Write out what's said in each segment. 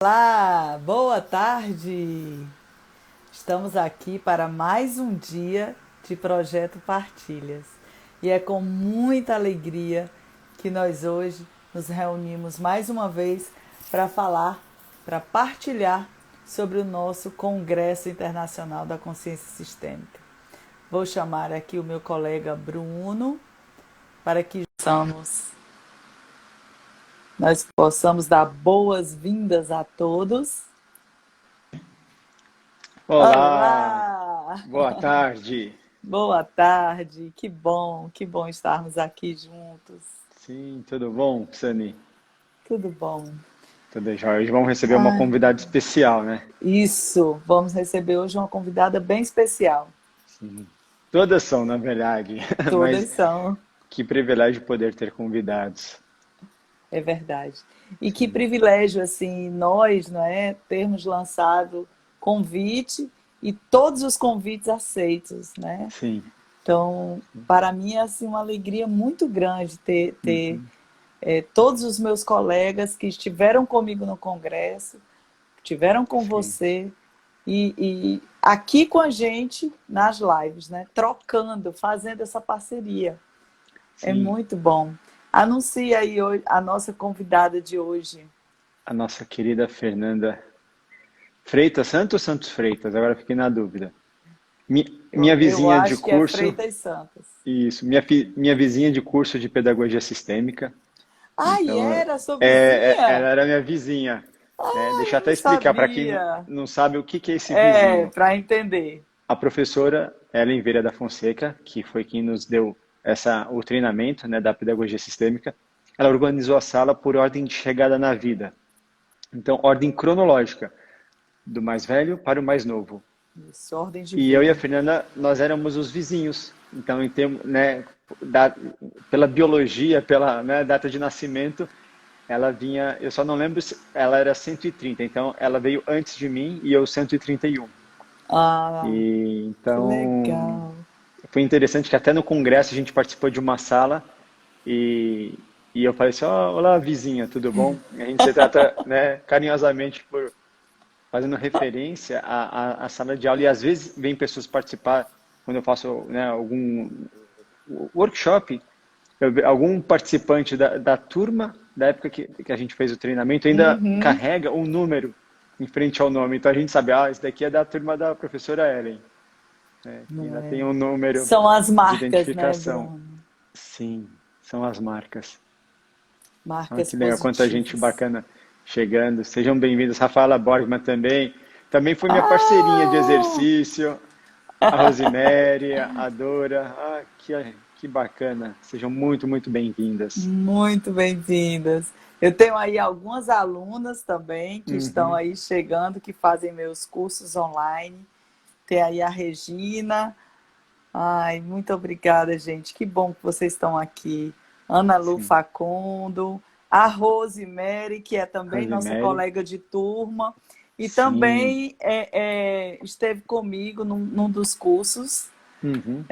Olá, boa tarde! Estamos aqui para mais um dia de Projeto Partilhas. E é com muita alegria que nós hoje nos reunimos mais uma vez para falar, para partilhar sobre o nosso Congresso Internacional da Consciência Sistêmica. Vou chamar aqui o meu colega Bruno para que nós possamos dar boas-vindas a todos. Olá, Olá! boa tarde. Boa tarde, que bom estarmos aqui juntos. Sim, tudo bom, Sani? Tudo bom. Tudo jóia. Hoje vamos receber uma Ai, convidada especial, né? isso, vamos receber hoje uma convidada bem especial. Sim. Todas são, na verdade, mas Todas são, que privilégio poder ter convidados. é verdade. E que Sim, privilégio, assim, nós, não é, termos lançado convite e todos os convites aceitos, né? sim. Então, para mim é assim, uma alegria muito grande ter Uhum, todos os meus colegas que estiveram comigo no congresso, estiveram com sim, você e aqui com a gente nas lives, né? Trocando, fazendo essa parceria. É sim. muito bom. Anuncia aí a nossa convidada de hoje. A nossa querida Fernanda Freitas, Santos ou Santos Freitas? Agora fiquei na dúvida. Minha Eu vizinha de acho que é curso, Freitas Santos. isso, minha vizinha de curso de pedagogia sistêmica. Ai, Então, era sua vizinha? ela era minha vizinha. Né? Deixa eu Ai, até não explicar para quem sabia. não sabe o que é esse É, vizinho. para entender. A professora Ellen Vieira da Fonseca, que foi quem nos deu o treinamento, né, da pedagogia sistêmica, ela organizou a sala por ordem de chegada na vida. Então, ordem cronológica, do mais velho para o mais novo. Isso, ordem de E eu e a vida. Fernanda, nós éramos os vizinhos. Então, em termos, né, da, pela biologia, pela, né, data de nascimento, ela vinha, eu só não lembro se ela era 130, então ela veio antes de mim e eu 131. Ah, E que então legal. foi interessante que até no congresso a gente participou de uma sala e eu falei assim, olá vizinha, tudo bom? A gente se trata, né, carinhosamente por fazendo referência à sala de aula e às vezes vem pessoas participar quando eu faço, né, algum workshop, algum participante da turma da época que a gente fez o treinamento ainda Uhum. carrega um número em frente ao nome. Então a gente sabe, esse daqui é da turma da professora Ellen, né, que Não ainda é. tem um número São as de marcas, né, identificação. Bruno? Sim, são as marcas. Olha Marcas que legal, quanta gente positivas. bacana chegando. Sejam bem-vindos. Rafaela Borgman também. Também foi minha parceirinha de Ah! exercício. A Rosemary, a Dora. Que bacana. Sejam muito, muito bem-vindas. Muito bem-vindas. Eu tenho aí algumas alunas também que estão Uhum, aí chegando, que fazem meus cursos online. Tem aí a Regina. Ai, muito obrigada, gente. Que bom que vocês estão aqui. Ana Lu sim. Facundo, a Rosemary, que é também nossa Rosemary, colega de turma, e sim. também esteve comigo num dos cursos. Uhum.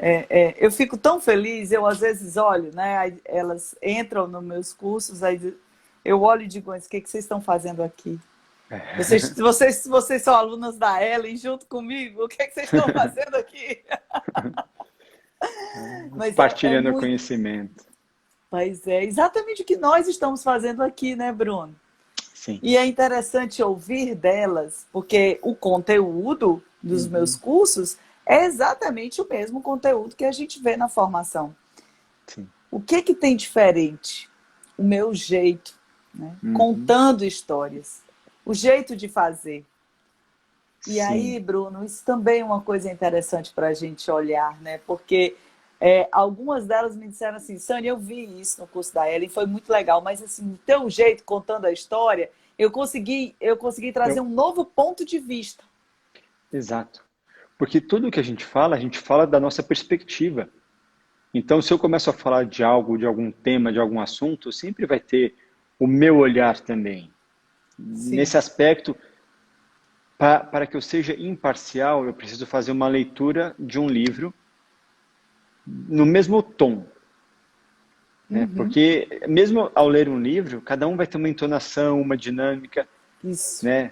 Eu fico tão feliz, eu às vezes olho, né? Aí elas entram nos meus cursos, aí eu olho e digo, mas o que vocês estão fazendo aqui? Vocês são alunas da Ellen junto comigo? O que vocês estão fazendo aqui? Mas é Partilhando muito. conhecimento. Pois é, exatamente o que nós estamos fazendo aqui, né, Bruno? Sim. E é interessante ouvir delas, porque o conteúdo dos meus Uhum. cursos é exatamente o mesmo conteúdo que a gente vê na formação. Sim. O que tem diferente? O meu jeito, né? Uhum. Contando histórias, o jeito de fazer. E aí, Sim. Bruno, isso também é uma coisa interessante para a gente olhar, né? Porque algumas delas me disseram assim, Sânia, eu vi isso no curso da Ellen, foi muito legal, mas assim, o teu jeito contando a história, eu consegui trazer Eu, um novo ponto de vista. exato. Porque tudo que a gente fala da nossa perspectiva. Então, se eu começo a falar de algo, de algum tema, de algum assunto, sempre vai ter o meu olhar também. Sim. Nesse aspecto, para que eu seja imparcial, eu preciso fazer uma leitura de um livro no mesmo tom, né? Uhum. Porque mesmo ao ler um livro, cada um vai ter uma entonação, uma dinâmica. Isso. né?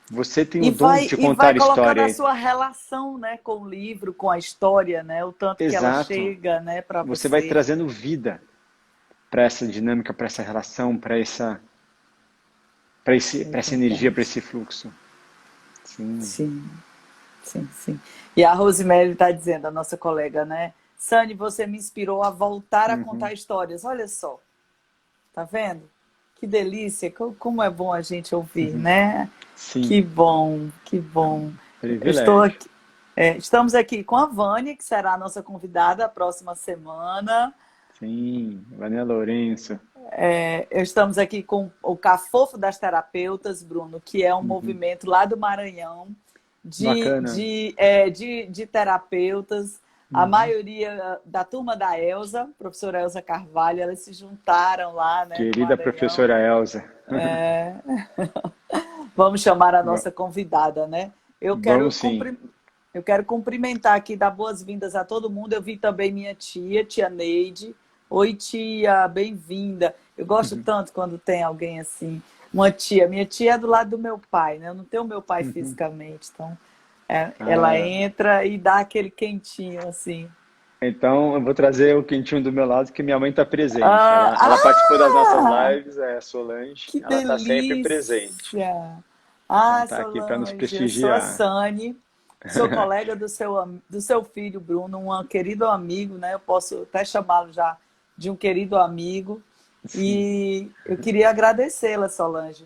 Você tem E o dom vai, de e vai contar colocando história. a sua relação, né, com o livro, com a história, né? O tanto que ela Exato. chega, né, para Você vai você. trazendo vida para essa dinâmica, para essa relação, É para essa energia, para verdade. esse fluxo. Sim. Sim, sim, sim. E a Rosemary está dizendo, a nossa colega, né? Sani, você me inspirou a voltar a Uhum. contar histórias. Olha só, tá vendo? Que delícia, como é bom a gente ouvir, né? Sim. Que bom, que É um bom. Eu estou privilégio. aqui, estamos aqui com a Vânia, que será a nossa convidada a próxima semana. Sim. Vânia Lourenço. Estamos aqui com o Cafofo das Terapeutas, Bruno, que é um Uhum. movimento lá do Maranhão Bacana. de terapeutas. A Uhum. maioria da turma da Elza, professora Elza Carvalho, elas se juntaram lá, né, no Querida Maranhão. professora Elza. Vamos chamar a Va- nossa convidada, né? Eu quero, Vamos sim. cumpri... eu quero cumprimentar aqui, dar boas-vindas a todo mundo. Eu vi também minha tia, tia Neide. Oi, tia, bem-vinda. Eu gosto tanto quando tem alguém assim, uma tia. Minha tia é do lado do meu pai, né? Eu não tenho meu pai Uhum. fisicamente, então ela Ah, entra e dá aquele quentinho assim. então eu vou trazer o quentinho do meu lado, que minha mãe está presente. Ah, Ela participou das nossas ah, lives, é a Solange. que Ela está sempre presente. delícia! Então Ah, tá aqui para nos Solange, eu sou a prestigiar. Sani, sou colega do seu filho Bruno, um querido amigo, né? Eu posso até chamá-lo já de um querido amigo. Sim. E eu queria agradecê-la, Solange.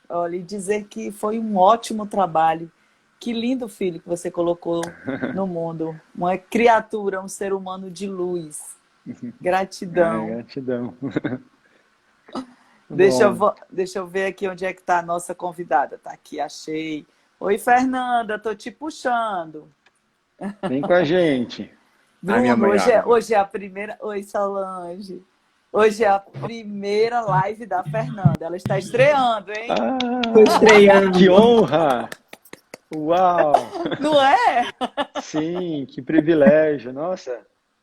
Olha, e dizer que foi um ótimo trabalho. Que lindo filho que você colocou no mundo. Uma criatura, um ser humano de luz. Ah, Gratidão. gratidão. Deixa eu, Bom, deixa eu ver aqui onde é que está a nossa convidada. Tá aqui, achei. Oi, Fernanda, tô te puxando. vem com a gente. Ah, minha Bruno, mãe água. hoje é a primeira. Oi, Solange. Hoje é a primeira live da Fernanda. Ela está estreando, hein? Estou Ah, que estreando. honra! Uau! Não é? Sim, que privilégio. Nossa,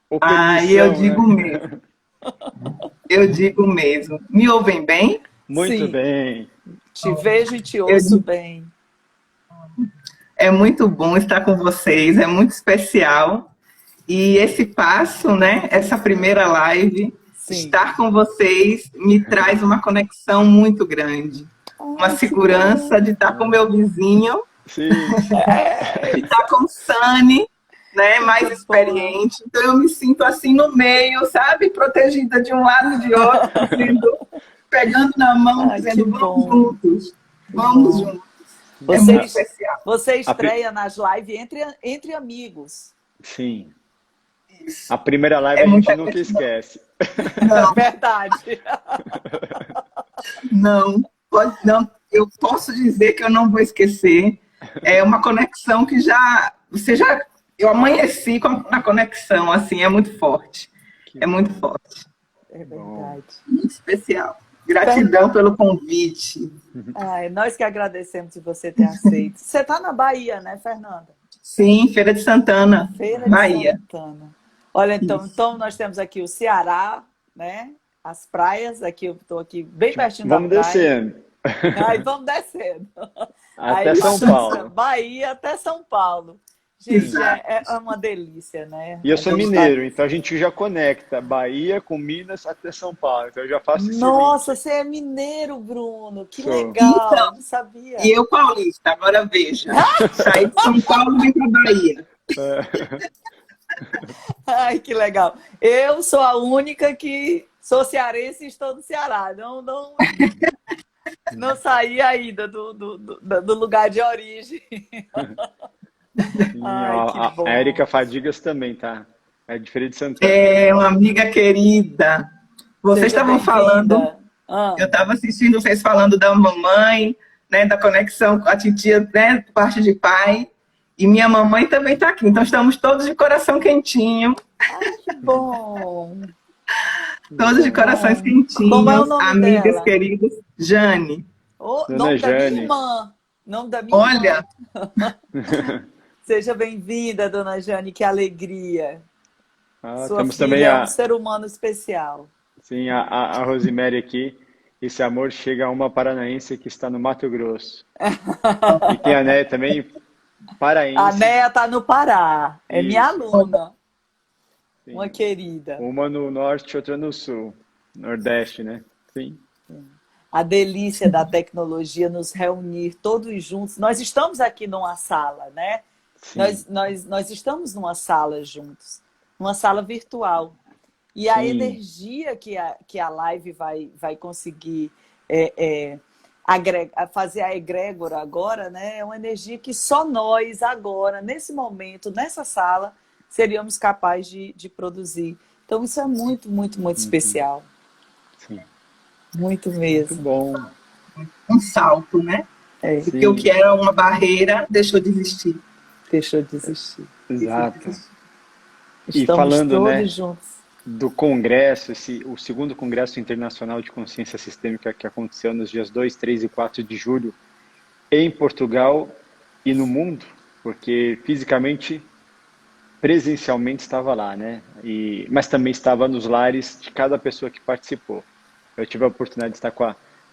ou Ah, e eu permissão, digo né? mesmo, eu digo mesmo. Me ouvem bem? Muito Sim, bem. te vejo e te Eu ouço digo, bem. é muito bom estar com vocês, é muito especial. E esse passo, né, essa primeira live, Sim. estar com vocês me traz uma conexão muito grande. Uma Ai, que segurança bom. de estar com meu vizinho, Sim, sim. de estar com o Sani, né, mais Coisa boa. experiente. Então eu me sinto assim no meio, sabe, protegida de um lado e de outro, dizendo, pegando na mão, Ai, que dizendo vamos bom. juntos, Que vamos bom. juntos. É Você, muito A, especial. você a pri- estreia nas lives entre amigos. sim. A Isso. primeira live É a gente muita nunca gratidão. esquece. Não, Verdade. não, pode, não. Eu posso dizer que eu não vou esquecer. É uma conexão que eu amanheci na conexão, assim, é muito forte. Que É muito bom, forte, É que bom. verdade. muito especial. Fer- Gratidão pelo convite. Ai, nós que agradecemos de você ter aceito. Você está na Bahia, né, Fernanda? Sim, Feira de Santana, Feira de Bahia. Santana. Olha, então, Isso. nós temos aqui o Ceará, né? As praias, aqui eu estou aqui bem pertinho da Vamos praia. descendo. Aí vamos descendo. Até Aí São passamos Paulo. Bahia até São Paulo. Gente, Sim. Exato. é uma delícia, né? E eu A sou gente está. mineiro, então a gente já conecta Bahia com Minas até São Paulo. Então eu já faço esse Nossa, link. você é mineiro, Bruno. Que Sou. legal, não sabia. E eu, paulista, agora veja. Saí de São Paulo e vim para Bahia. É. Ai, que legal. Eu sou a única que sou cearense e estou no Ceará. Não saí ainda do lugar de origem. Sim, Ai, que a bom. Érica Fadigas também, tá? É de Feira de Santana. É uma amiga querida. Vocês Seja estavam falando, bem-vinda. Ah, eu estava assistindo vocês falando da mamãe, né, da conexão com a titia, né, por parte de pai. E minha mamãe também está aqui. Então estamos todos de coração quentinho, ai, que bom. todos Que de corações bom. Como é o quentinhos, nome amigas dela? queridas. Jane, O Dona nome da minha Jane. irmã. Nome da minha irmã. olha, Seja bem-vinda, dona Jane, que alegria. Ah, Sua temos também filha é um ser humano especial. sim, a Rosemary aqui. esse amor chega a uma paranaense que está no Mato Grosso. E tem a Néia também, A paraense. Néia está no Pará, é minha Isso, aluna, uma sim. querida. Uma no norte, outra no sul. Nordeste, né? Sim, A delícia da tecnologia nos reunir todos juntos. Nós estamos aqui numa sala, né? sim, Nós estamos numa sala juntos, numa sala virtual. E a sim. energia que a live vai conseguir fazer a egrégora agora, né? É uma energia que só nós, agora, nesse momento, nessa sala, seríamos capazes de produzir. Então, isso é muito, muito, muito Uhum, especial. sim. Muito Muito mesmo. bom. Um salto, né? É, Porque o Sim, que era uma barreira deixou de existir. deixou de existir. exato. E Estamos falando, todos né, juntos. do congresso, o segundo Congresso Internacional de Consciência Sistêmica que aconteceu nos dias 2, 3 e 4 de julho em Portugal e no mundo, porque fisicamente, presencialmente estava lá, né? Mas também estava nos lares de cada pessoa que participou. Eu tive a oportunidade de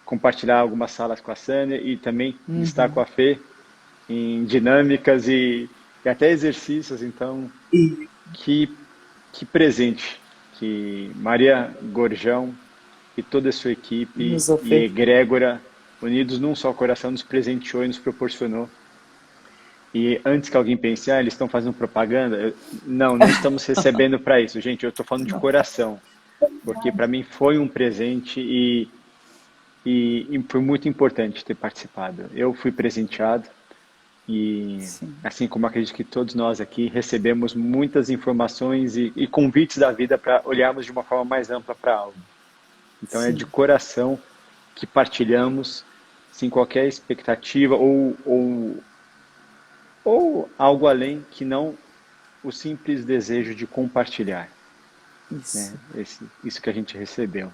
compartilhar algumas salas com a Sânia e também de estar com a Fê em dinâmicas e até exercícios, então E que, que presente que Maria Gorjão e toda a sua equipe Nos e oferecer. egrégora, unidos num só coração, nos presenteou e nos proporcionou. E antes que alguém pense, eles estão fazendo propaganda, não estamos recebendo para isso, gente, eu estou falando de coração, porque para mim foi um presente e foi muito importante ter participado. Eu fui presenteado e, Sim, assim como acredito que todos nós aqui, recebemos muitas informações e convites da vida para olharmos de uma forma mais ampla para algo. Então é de sim. coração que partilhamos, sem qualquer expectativa ou algo além que não o simples desejo de compartilhar, né? Isso. Isso que a gente recebeu.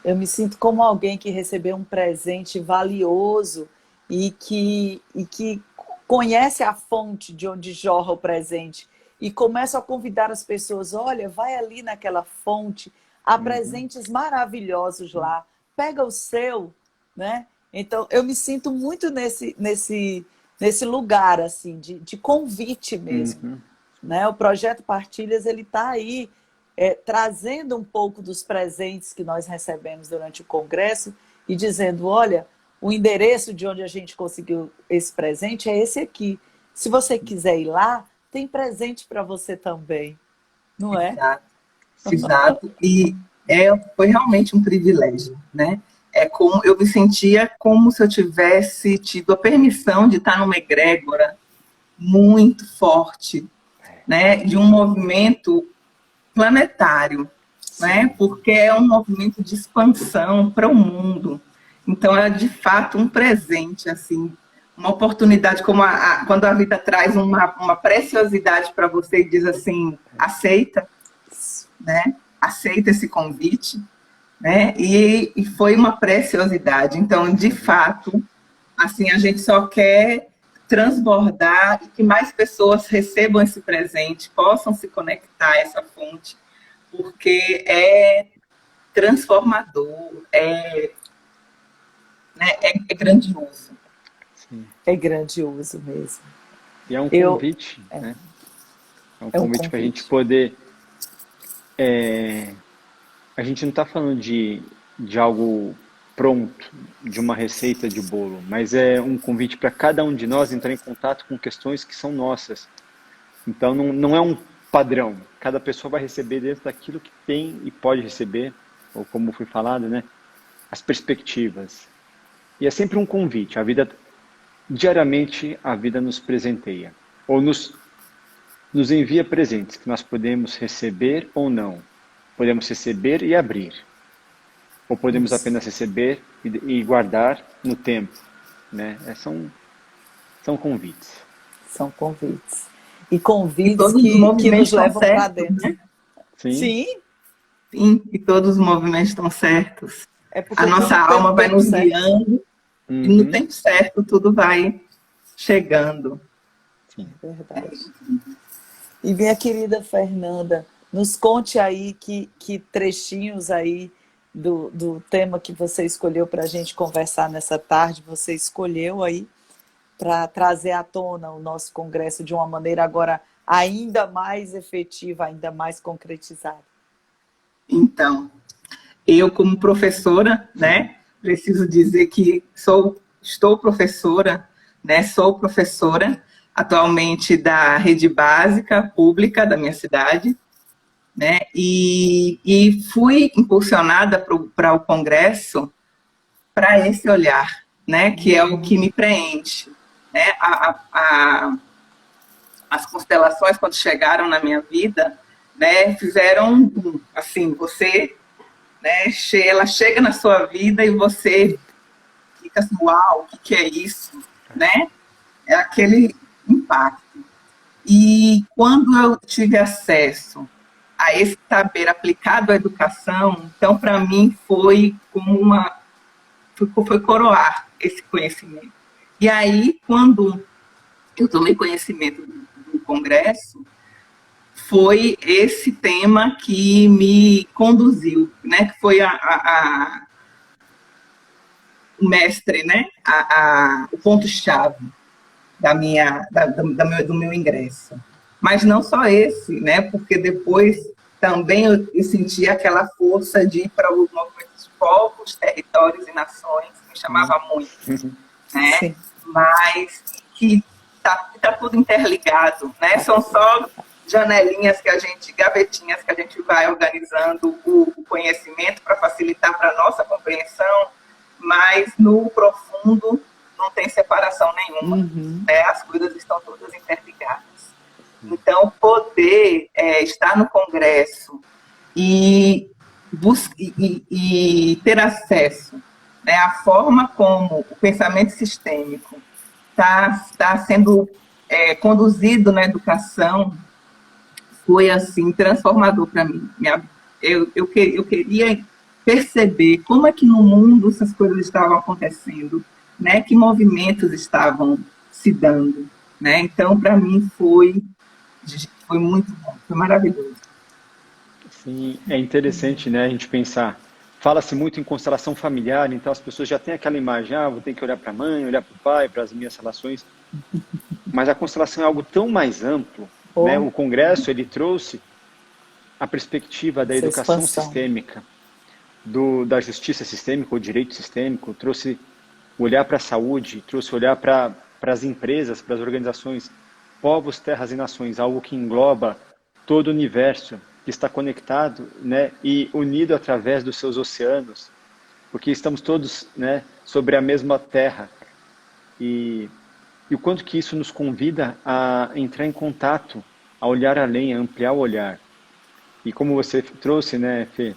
Eu me sinto como alguém que recebeu um presente valioso e que conhece a fonte de onde jorra o presente e começa a convidar as pessoas, olha, vai ali naquela fonte, há Uhum, presentes maravilhosos lá, pega o seu, né? Então, eu me sinto muito nesse lugar, assim, de convite mesmo, uhum, né? O projeto Partilhas ele está aí trazendo um pouco dos presentes que nós recebemos durante o congresso e dizendo, olha, o endereço de onde a gente conseguiu esse presente é esse aqui. Se você quiser ir lá, tem presente para você também, não é? exato, exato. E foi realmente um privilégio, né? É como eu me sentia como se eu tivesse tido a permissão de estar numa egrégora muito forte, né? De um movimento planetário, né? Sim, Porque é um movimento de expansão para o mundo. Então é de fato um presente, assim, uma oportunidade como quando a vida traz uma preciosidade para você e diz assim, aceita, né? Aceita esse convite, né? E foi uma preciosidade. Então, de fato, assim, a gente só quer transbordar e que mais pessoas recebam esse presente, possam se conectar a essa fonte, porque é transformador, é grandioso. sim. é grandioso mesmo. E é um Eu, convite, né? É um é um convite para a gente convite. poder. A gente não está falando de algo pronto, de uma receita de bolo, mas é um convite para cada um de nós entrar em contato com questões que são nossas. Então não é um padrão. Cada pessoa vai receber dentro daquilo que tem e pode receber, ou como foi falado, né? As perspectivas. E é sempre um convite. Diariamente, a vida nos presenteia, ou nos envia presentes que nós podemos receber ou não. Podemos receber e abrir, ou podemos Isso. apenas receber e guardar no tempo, né? São convites. São convites. E E convites todos os que movimentos nos estão levam para certos, dentro. né? Sim. Sim, Sim, e todos os movimentos estão certos. é A porque nossa tudo tem um alma vai tempo nos certo. guiando e no Uhum. tempo certo tudo vai chegando. Sim. Verdade. E minha querida Fernanda, nos conte aí que trechinhos aí do tema que você escolheu para a gente conversar nessa tarde. Você escolheu aí para trazer à tona o nosso congresso de uma maneira agora ainda mais efetiva, ainda mais concretizada. Então, eu como professora, né, preciso dizer que estou professora, né, sou professora atualmente da rede básica pública da minha cidade, né, e fui impulsionada para o congresso para esse olhar, né, que é o que me preenche, né, as constelações quando chegaram na minha vida, né, fizeram assim, você, né, ela chega na sua vida e você fica assim, uau, o que é isso, né? É aquele impacto. E quando eu tive acesso a esse saber aplicado à educação, então para mim foi como foi coroar esse conhecimento. E aí, quando eu tomei conhecimento do congresso, foi esse tema que me conduziu, né? Que foi o mestre, né? O ponto-chave do meu ingresso. Mas não só esse, né? Porque depois também eu senti aquela força de ir para os movimentos de povos, territórios e nações, que me chamava muito, né? Sim. Mas que tá tudo interligado, né? São só janelinhas gavetinhas que a gente vai organizando o conhecimento para facilitar para a nossa compreensão, mas no profundo não tem separação nenhuma, né? As coisas estão todas interligadas. Então, poder estar no congresso e ter acesso, né, à forma como o pensamento sistêmico está sendo conduzido na educação, foi assim transformador para mim. Eu queria perceber como é que no mundo essas coisas estavam acontecendo, né? Que movimentos estavam se dando, né? Então, para mim foi muito bom, foi maravilhoso. Sim, é interessante, né? A gente pensar. Fala-se muito em constelação familiar, então as pessoas já têm aquela imagem, vou ter que olhar para a mãe, olhar para o pai, para as minhas relações. Mas a constelação é algo tão mais amplo, né? O congresso, ele trouxe a perspectiva da educação sistêmica, da justiça sistêmica, o direito sistêmico, trouxe olhar para a saúde, trouxe olhar para as empresas, para as organizações, povos, terras e nações, algo que engloba todo o universo, que está conectado, né, e unido através dos seus oceanos, porque estamos todos, né, sobre a mesma terra. E o quanto que isso nos convida a entrar em contato, a olhar além, a ampliar o olhar. E como você trouxe, né, Fê,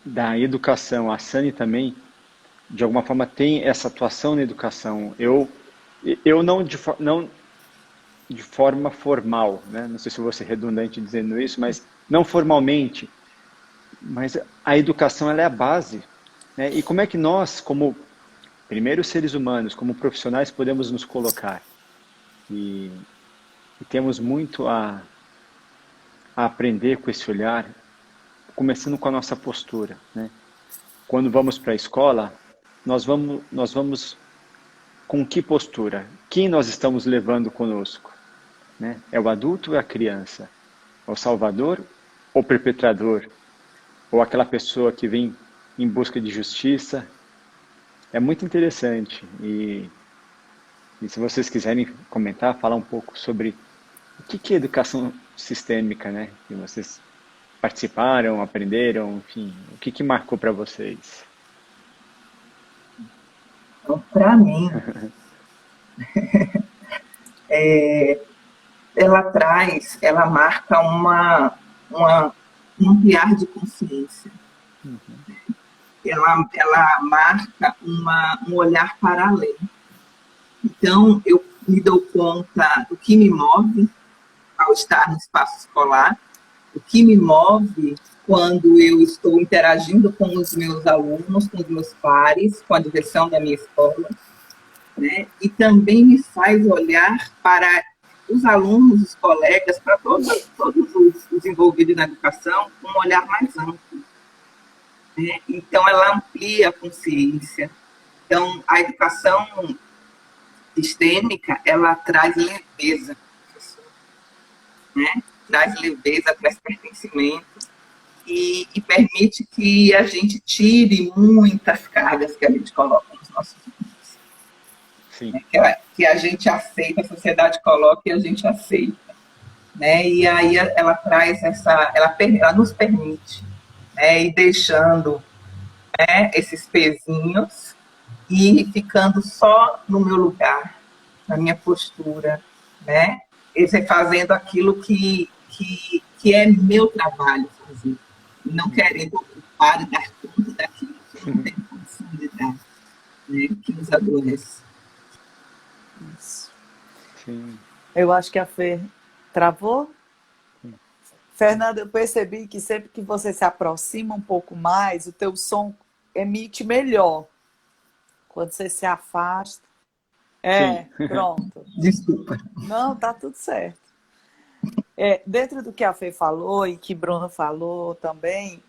da educação, a Sani também, de alguma forma, tem essa atuação na educação. Eu não de forma formal, né? Não sei se eu vou ser redundante dizendo isso, mas não formalmente. Mas a educação, ela é a base, né? E como é que nós, como primeiros seres humanos, como profissionais, podemos nos colocar? E temos muito a aprender com esse olhar, começando com a nossa postura, né? Quando vamos para a escola, nós vamos com que postura? Quem nós estamos levando conosco? Né? É o adulto ou é a criança? É o salvador ou o perpetrador? Ou aquela pessoa que vem em busca de justiça? É muito interessante. E se vocês quiserem comentar, falar um pouco sobre o que é educação sistêmica, né? Que vocês participaram, aprenderam, enfim, o que marcou para vocês? Então, para mim, ela marca um ampliar de consciência. Ela marca um olhar para além. Então, eu me dou conta do que me move ao estar no espaço escolar, o que me move quando eu estou interagindo com os meus alunos, com os meus pares, com a direção da minha escola, né? E também me faz olhar para os alunos, os colegas, para todos os envolvidos na educação, com um olhar mais amplo. Então, ela amplia a consciência. Então, a educação sistêmica, ela traz leveza, né? Traz leveza, traz pertencimento e permite que a gente tire muitas cargas que a gente coloca nos nossos filhos. Sim. Né? Que a gente aceita, a sociedade coloca e a gente aceita. Né? E aí ela traz ela nos permite, né? Ir deixando, né, esses pezinhos e ficando só no meu lugar, na minha postura, né? Fazendo aquilo que é meu trabalho fazer, não querendo ocupar e dar conta daquilo que não tem condição de dar, né? Que nos adoece. Isso. Sim. Eu acho que a Fê travou. Fernanda, eu percebi que sempre que você se aproxima um pouco mais, o teu som emite melhor. Quando você se afasta. Sim. Pronto. Desculpa. Não, tá tudo certo. Dentro do que a Fê falou e que Bruno falou também,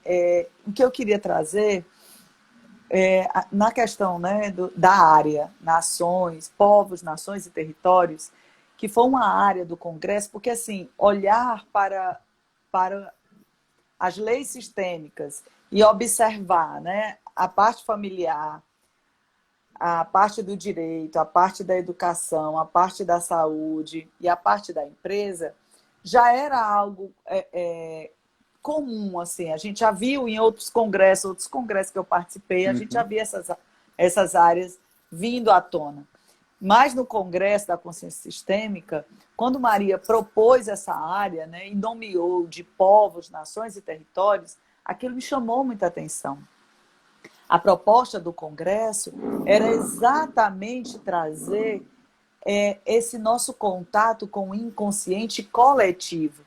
o que eu queria trazer na questão, né, da área, nações, povos, nações e territórios, que foi uma área do Congresso, porque assim, olhar para as leis sistêmicas e observar, né, a parte familiar, a parte do direito, a parte da educação, a parte da saúde e a parte da empresa, já era algo comum, assim. A gente já viu em outros congressos que eu participei, a gente já via essas áreas vindo à tona. Mas no Congresso da Consciência Sistêmica, quando Maria propôs essa área, né, e nomeou de povos, nações e territórios, aquilo me chamou muita atenção. A proposta do Congresso era exatamente trazer esse nosso contato com o inconsciente coletivo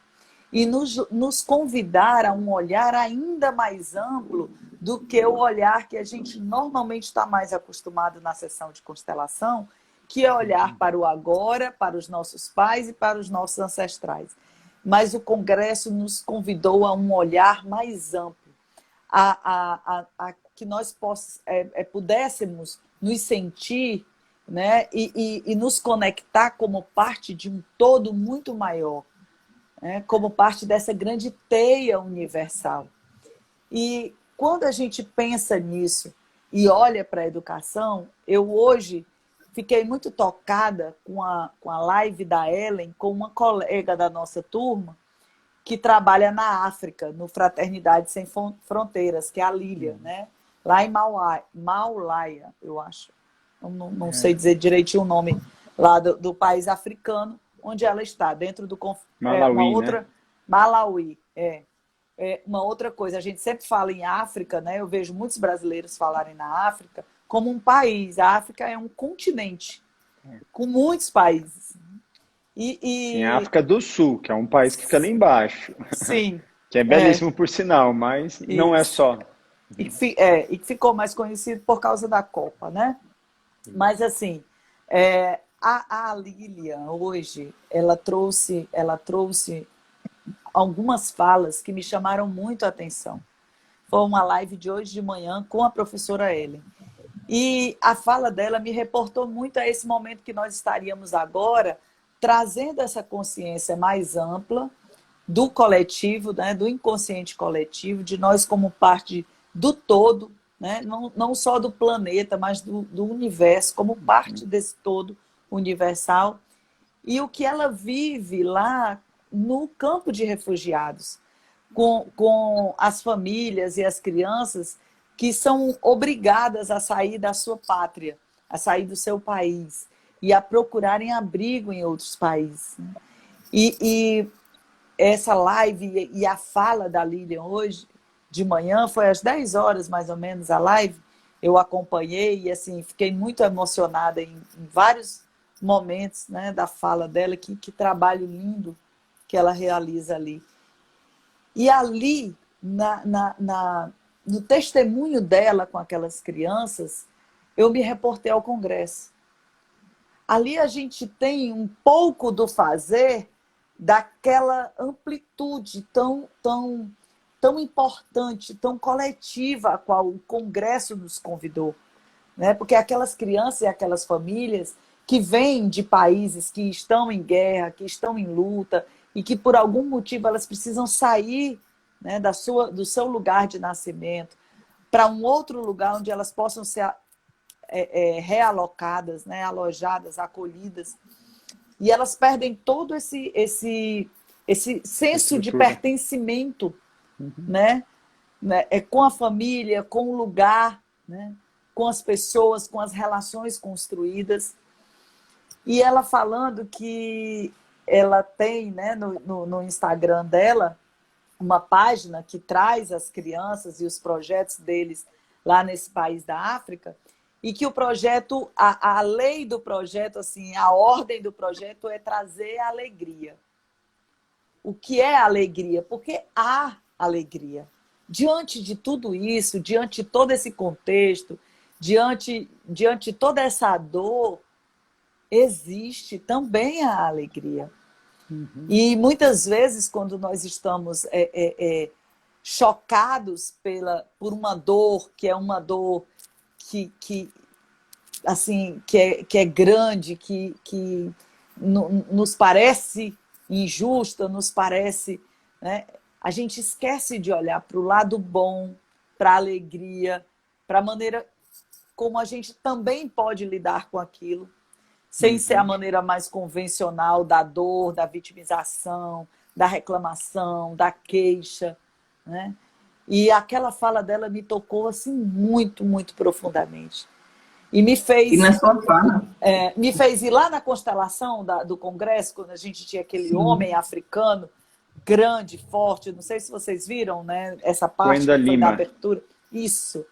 e nos convidar a um olhar ainda mais amplo do que o olhar que a gente normalmente está mais acostumado na sessão de constelação, que é olhar para o agora, para os nossos pais e para os nossos ancestrais. Mas o Congresso nos convidou a um olhar mais amplo, a que nós pudéssemos nos sentir, né, e nos conectar como parte de um todo muito maior, né, como parte dessa grande teia universal. E quando a gente pensa nisso e olha para a educação, eu hoje fiquei muito tocada com a live da Ellen, com uma colega da nossa turma, que trabalha na África, no Fraternidade Sem Fronteiras, que é a Lília, né? Lá em Maulaia, eu acho. Não sei dizer direitinho o nome lá do país africano, onde ela está, dentro do... Malawi, uma outra, né? Malawi, uma outra coisa, a gente sempre fala em África, né? Eu vejo muitos brasileiros falarem na África como um país. A África é um continente, com muitos países. Sim, a África do Sul, que é um país que fica lá embaixo. Sim. Que é belíssimo por sinal, mas não é Isso. só. E que ficou mais conhecido por causa da Copa, né? Mas, assim, a Lilian, hoje, ela trouxe algumas falas que me chamaram muito a atenção. Foi uma live de hoje de manhã com a professora Ellen. E a fala dela me reportou muito a esse momento que nós estaríamos agora, trazendo essa consciência mais ampla do coletivo, né, do inconsciente coletivo, de nós como parte do todo, né, não só do planeta, mas do universo, como parte desse todo universal. E o que ela vive lá no campo de refugiados, com as famílias e as crianças que são obrigadas a sair da sua pátria, a sair do seu país e a procurarem abrigo em outros países. E essa live e a fala da Lilian hoje, de manhã, foi às 10 horas mais ou menos a live, eu acompanhei e assim, fiquei muito emocionada em vários momentos, né, da fala dela, que trabalho lindo que ela realiza ali. E ali, no testemunho dela com aquelas crianças, eu me reportei ao Congresso. Ali a gente tem um pouco do fazer daquela amplitude tão tão importante, tão coletiva, a qual o Congresso nos convidou, né? Porque aquelas crianças e aquelas famílias que vêm de países que estão em guerra, que estão em luta, e que por algum motivo elas precisam sair, né, do seu lugar de nascimento para um outro lugar onde elas possam ser realocadas, né, alojadas, acolhidas, e elas perdem todo esse senso de pertencimento, né, com a família, com o lugar, né, com as pessoas, com as relações construídas. E ela falando que ela tem, né, no Instagram dela uma página que traz as crianças e os projetos deles lá nesse país da África, e que o projeto, a lei do projeto, assim, a ordem do projeto é trazer alegria. O que é alegria? Porque há alegria. Diante de tudo isso, diante de todo esse contexto, diante de toda essa dor, existe também a alegria. Uhum. E muitas vezes, quando nós estamos chocados por uma dor, que é uma dor que é grande, que nos parece injusta, nos parece, né? A gente esquece de olhar para o lado bom, para a alegria, para a maneira como a gente também pode lidar com aquilo, sem ser a maneira mais convencional da dor, da vitimização, da reclamação, da queixa, né? E aquela fala dela me tocou assim muito, muito profundamente. E me fez... E na sua fala? Me fez ir lá na constelação do Congresso, quando a gente tinha aquele homem africano, grande, forte, não sei se vocês viram, né? Essa parte Coenda que foi Lima. da abertura. Isso.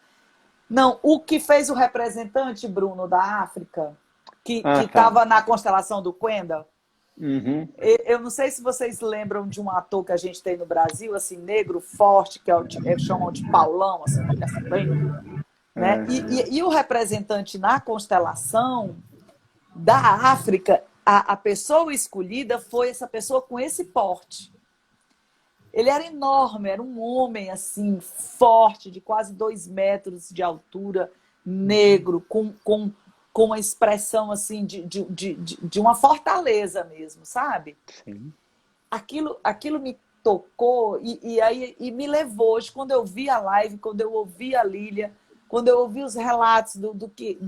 Não, o que fez o representante, Bruno, da África, que estava na constelação do Coenda. Uhum. Eu não sei se vocês lembram de um ator que a gente tem no Brasil, assim, negro, forte, que chamam de Paulão, assim, bem, né? E o representante na constelação da África, a pessoa escolhida foi essa pessoa com esse porte. Ele era enorme, era um homem assim, forte, de quase 2 metros de altura, negro, com uma expressão assim de uma fortaleza mesmo, sabe? Sim. Aquilo me tocou e me levou. Hoje, quando eu vi a live, quando eu ouvi a Lília, quando eu ouvi os relatos do que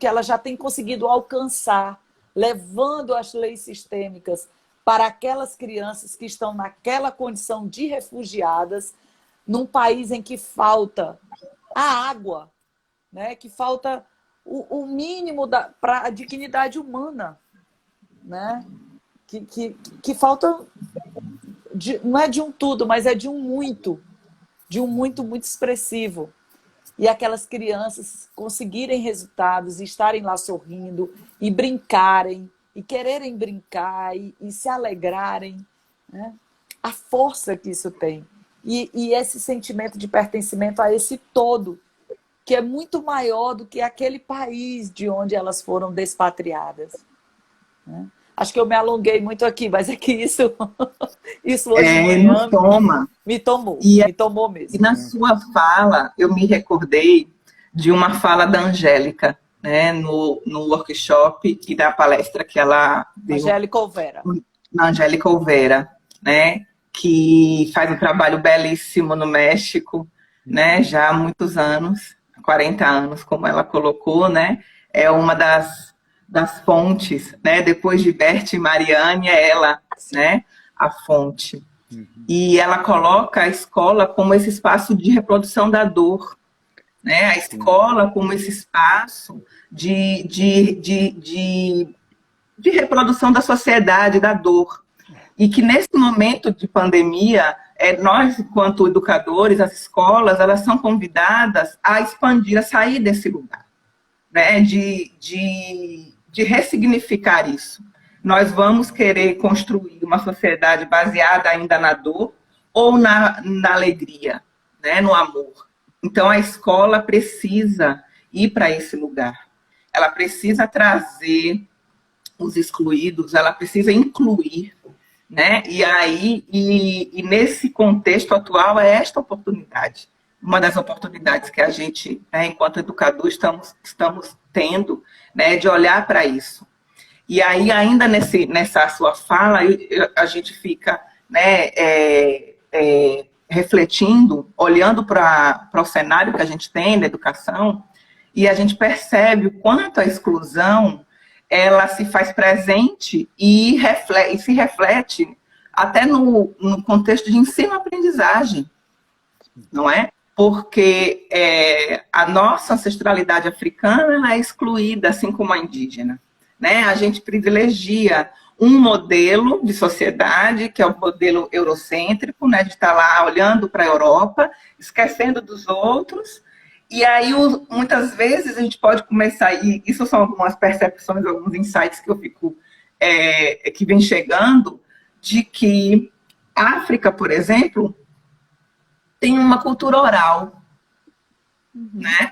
ela já tem conseguido alcançar, levando as leis sistêmicas para aquelas crianças que estão naquela condição de refugiadas, num país em que falta a água, né? Que falta o mínimo para a dignidade humana, né? Que falta, não é de um tudo, mas é de um muito muito expressivo. E aquelas crianças conseguirem resultados, e estarem lá sorrindo, e brincarem, e quererem brincar, e se alegrarem, né? A força que isso tem. E esse sentimento de pertencimento a esse todo, que é muito maior do que aquele país de onde elas foram despatriadas, né? Acho que eu me alonguei muito aqui, mas é que isso hoje de manhã me tomou mesmo. E na sua fala, eu me recordei de uma fala da Angélica, né, no workshop e da palestra que ela deu. Angélica Olvera. Na Angélica Olvera, né, que faz um trabalho belíssimo no México, né, já há muitos anos, 40 anos, como ela colocou, né, é uma das fontes, né, depois de Bert e Mariane, é ela, né, a fonte. E ela coloca a escola como esse espaço de reprodução da dor, né, a escola como esse espaço de reprodução da sociedade, da dor. E que nesse momento de pandemia, nós, enquanto educadores, as escolas, elas são convidadas a expandir, a sair desse lugar, né, de ressignificar isso. Nós vamos querer construir uma sociedade baseada ainda na dor ou na alegria, né, no amor. Então, a escola precisa ir para esse lugar. Ela precisa trazer os excluídos, ela precisa incluir, né? E nesse contexto atual é esta oportunidade, uma das oportunidades que a gente, né, enquanto educador, estamos tendo, né, de olhar para isso. E aí, ainda nessa sua fala, a gente fica, né, refletindo, olhando para o cenário que a gente tem da educação, e a gente percebe o quanto a exclusão ela se faz presente e se reflete até no contexto de ensino-aprendizagem, não é? Porque a nossa ancestralidade africana ela é excluída, assim como a indígena, né? A gente privilegia um modelo de sociedade, que é o modelo eurocêntrico, né, de estar lá olhando para a Europa, esquecendo dos outros, e aí muitas vezes a gente pode começar, e isso são algumas percepções, alguns insights que eu fico, que vem chegando, de que a África, por exemplo, tem uma cultura oral, né?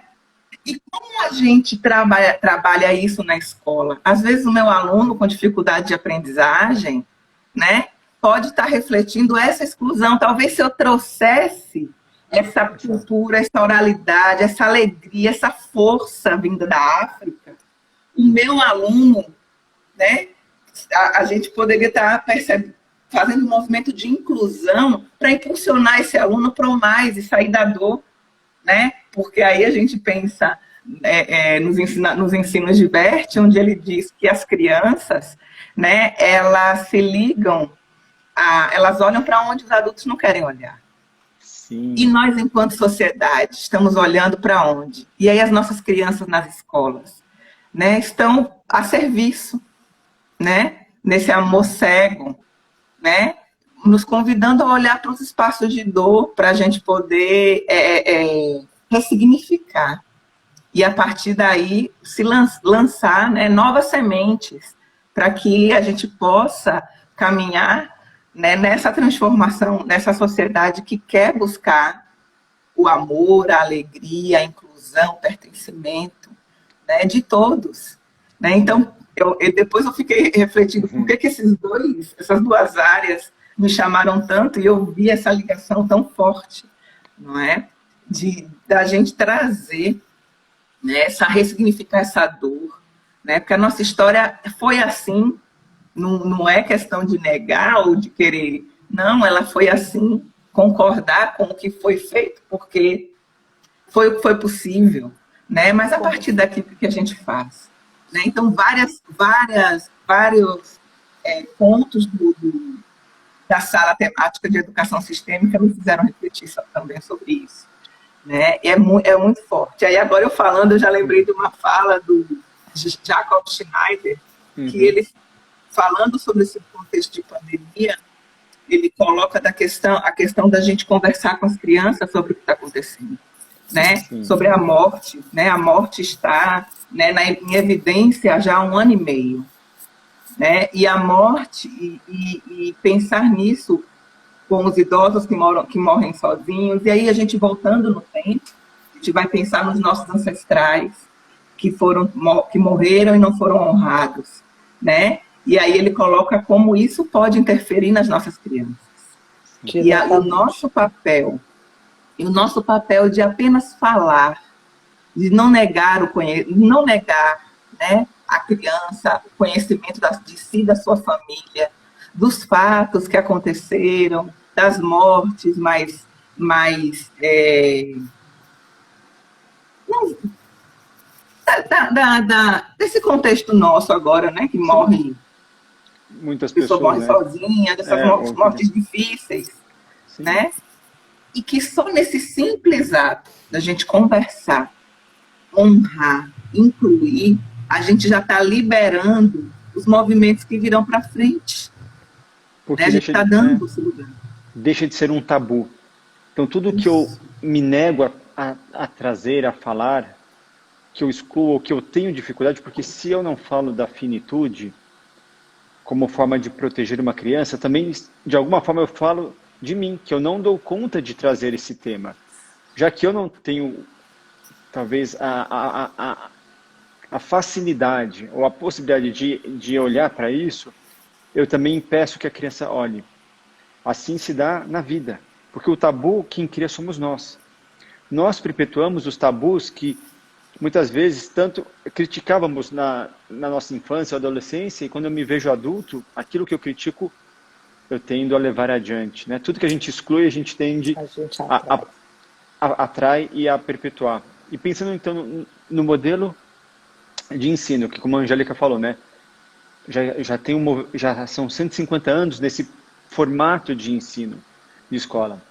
E como a gente trabalha isso na escola? Às vezes o meu aluno com dificuldade de aprendizagem, né, pode estar refletindo essa exclusão. Talvez se eu trouxesse essa cultura, essa oralidade, essa alegria, essa força vinda da África, o meu aluno, né, a gente poderia estar fazendo um movimento de inclusão para impulsionar esse aluno para o mais e sair da dor, né? Porque aí a gente pensa nos ensinos de Bert, onde ele diz que as crianças, né, elas se ligam, elas olham para onde os adultos não querem olhar. Sim. E nós, enquanto sociedade, estamos olhando para onde? E aí as nossas crianças nas escolas, né, estão a serviço, né, nesse amor cego, né, nos convidando a olhar para os espaços de dor, para a gente poder ressignificar. E, a partir daí, se lançar, né, novas sementes, para que a gente possa caminhar, né, nessa transformação, nessa sociedade que quer buscar o amor, a alegria, a inclusão, o pertencimento, né, de todos. Né? Então, depois eu fiquei refletindo por que essas duas áreas me chamaram tanto e eu vi essa ligação tão forte, não é? Da gente trazer, né, ressignificar essa dor, né? Porque a nossa história foi assim, não é questão de negar ou de querer, não, ela foi assim, concordar com o que foi feito, porque foi possível, né? Mas a partir daqui, o que a gente faz? Né? Então, vários pontos da sala temática de educação sistêmica me fizeram refletir também sobre isso. Né? É muito forte. Aí agora eu já lembrei de uma fala do Jacob Schneider, que ele, falando sobre esse contexto de pandemia, ele coloca a questão da gente conversar com as crianças sobre o que está acontecendo, né? Sobre a morte, né? A morte está, né, em evidência já há 1 ano e meio. Né? E a morte, e pensar nisso com os idosos que morrem sozinhos, e aí a gente voltando no tempo, a gente vai pensar nos nossos ancestrais que morreram e não foram honrados, né? E aí ele coloca como isso pode interferir nas nossas crianças. E o nosso papel de apenas falar, de não negar né, a criança, o conhecimento de si, da sua família, dos fatos que aconteceram, das mortes desse contexto nosso agora, né, que morre, muitas pessoas morrem, né? Sozinhas, dessas mortes difíceis, né? E que só nesse simples ato da gente conversar, honrar, incluir, a gente já está liberando os movimentos que virão para frente. Porque né? A gente está dando esse lugar. Deixa de ser um tabu. Então, tudo que eu me nego a trazer, a falar, que eu excluo, que eu tenho dificuldade, porque se eu não falo da finitude como forma de proteger uma criança, também, de alguma forma, eu falo de mim, que eu não dou conta de trazer esse tema. Já que eu não tenho, talvez, a facilidade ou a possibilidade de olhar para isso, eu também peço que a criança olhe. Assim se dá na vida, porque o tabu quem cria somos nós. Nós perpetuamos os tabus que muitas vezes tanto criticávamos na nossa infância ou adolescência, e quando eu me vejo adulto, aquilo que eu critico, eu tendo a levar adiante. Né? Tudo que a gente exclui, a gente tende A gente a, atrai. atrai e a perpetuar. E pensando então no modelo de ensino, que como a Angélica falou, né? Já são 150 anos nesse formato de ensino de escola.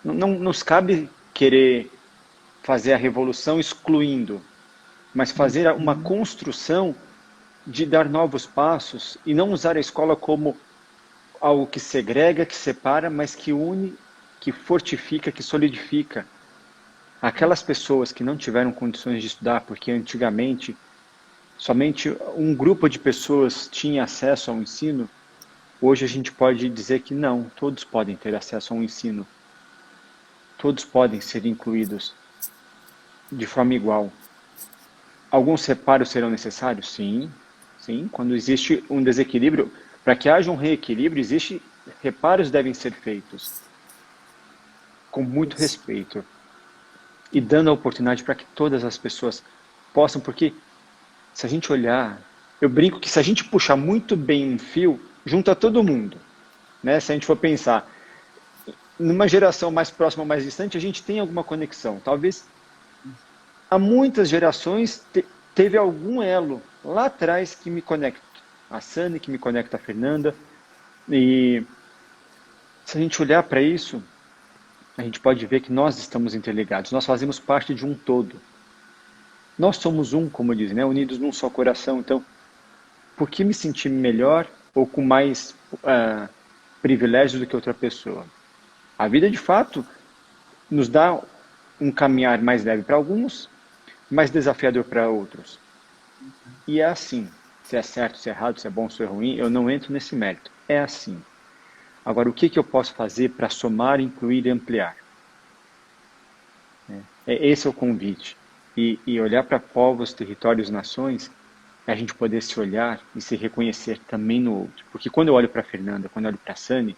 Não nos cabe querer fazer a revolução excluindo, mas fazer uma Uhum. construção de dar novos passos e não usar a escola como algo que segrega, que separa, mas que une, que fortifica, que solidifica. Aquelas pessoas que não tiveram condições de estudar, porque antigamente somente um grupo de pessoas tinha acesso ao ensino, hoje a gente pode dizer que não, todos podem ter acesso ao ensino. Todos podem ser incluídos de forma igual. Alguns reparos serão necessários? Sim, sim. Quando existe um desequilíbrio, para que haja um reequilíbrio, reparos devem ser feitos com muito Isso. respeito e dando a oportunidade para que todas as pessoas possam, porque se a gente olhar, eu brinco que se a gente puxar muito bem um fio, junta todo mundo, né? Se a gente for pensar, numa geração mais próxima ou mais distante, a gente tem alguma conexão. Talvez há muitas gerações teve algum elo lá atrás que me conecta. A Sani, que me conecta a Fernanda. E se a gente olhar para isso, a gente pode ver que nós estamos interligados. Nós fazemos parte de um todo. Nós somos um, como dizem, né? Unidos num só coração. Então, por que me sentir melhor ou com mais privilégios do que outra pessoa? A vida, de fato, nos dá um caminhar mais leve para alguns, mais desafiador para outros. E é assim. Se é certo, se é errado, se é bom, se é ruim, eu não entro nesse mérito. É assim. Agora, o que eu posso fazer para somar, incluir e ampliar? Esse é o convite. E olhar para povos, territórios, nações, é a gente poder se olhar e se reconhecer também no outro. Porque quando eu olho para a Fernanda, quando eu olho para a Sani,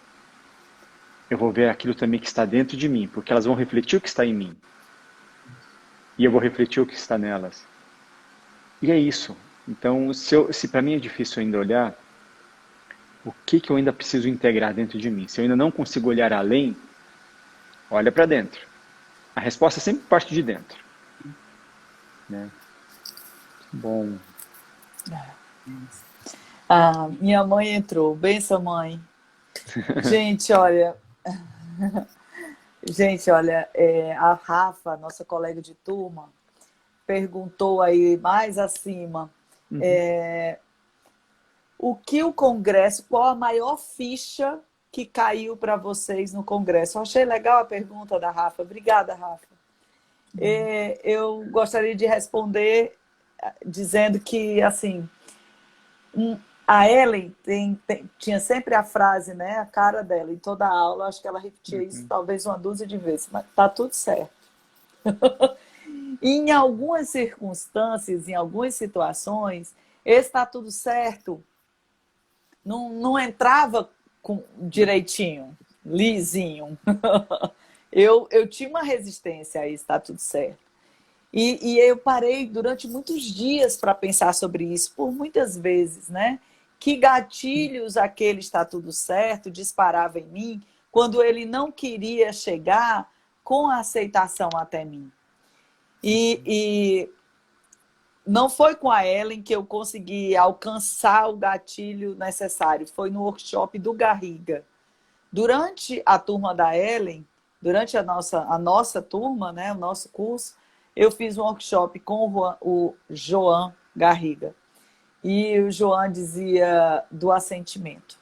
eu vou ver aquilo também que está dentro de mim, porque elas vão refletir o que está em mim. E eu vou refletir o que está nelas. E é isso. Então, se para mim é difícil ainda olhar, o que eu ainda preciso integrar dentro de mim? Se eu ainda não consigo olhar além, olha para dentro. A resposta sempre parte de dentro. Né? Bom. Ah, minha mãe entrou. Benção, mãe. Gente, olha, a Rafa, nossa colega de turma, perguntou aí mais acima, Uhum. o que o Congresso, qual a maior ficha que caiu para vocês no Congresso? Eu achei legal a pergunta da Rafa. Obrigada, Rafa. Eu gostaria de responder dizendo que, assim, a Ellen tinha sempre a frase, né, a cara dela, em toda a aula, acho que ela repetia isso Uhum. talvez uma dúzia de vezes, mas tá tudo certo. E em algumas circunstâncias, em algumas situações, esse tá tudo certo não entrava direitinho, lisinho. Eu tinha uma resistência a isso, tá tudo certo. E eu parei durante muitos dias para pensar sobre isso, por muitas vezes, né? Que gatilhos aquele está tudo certo disparava em mim quando ele não queria chegar com a aceitação até mim. E não foi com a Ellen que eu consegui alcançar o gatilho necessário, foi no workshop do Garriga. Durante a turma da Ellen, durante a nossa turma, né, o nosso curso, eu fiz um workshop com o Joan Garriga. E o Joan dizia do assentimento.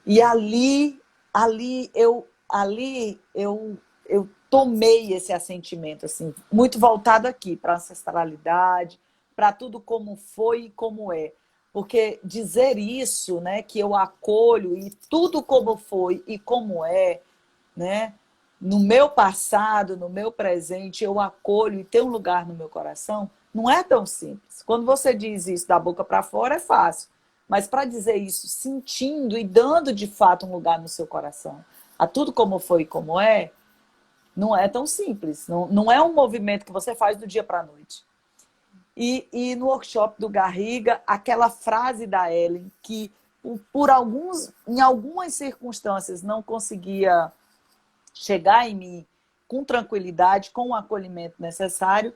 E eu tomei esse assentimento, assim, muito voltado aqui para a ancestralidade, para tudo como foi e como é. Porque dizer isso, né, que eu acolho e tudo como foi e como é, né, no meu passado, no meu presente, eu acolho e tem um lugar no meu coração, não é tão simples. Quando você diz isso da boca para fora, é fácil. mas para dizer isso sentindo e dando de fato um lugar no seu coração a tudo como foi e como é, não é tão simples. Não é um movimento que você faz do dia para a noite. E no workshop do Garriga, aquela frase da Ellen, que em algumas circunstâncias não conseguia chegar em mim com tranquilidade, com o acolhimento necessário,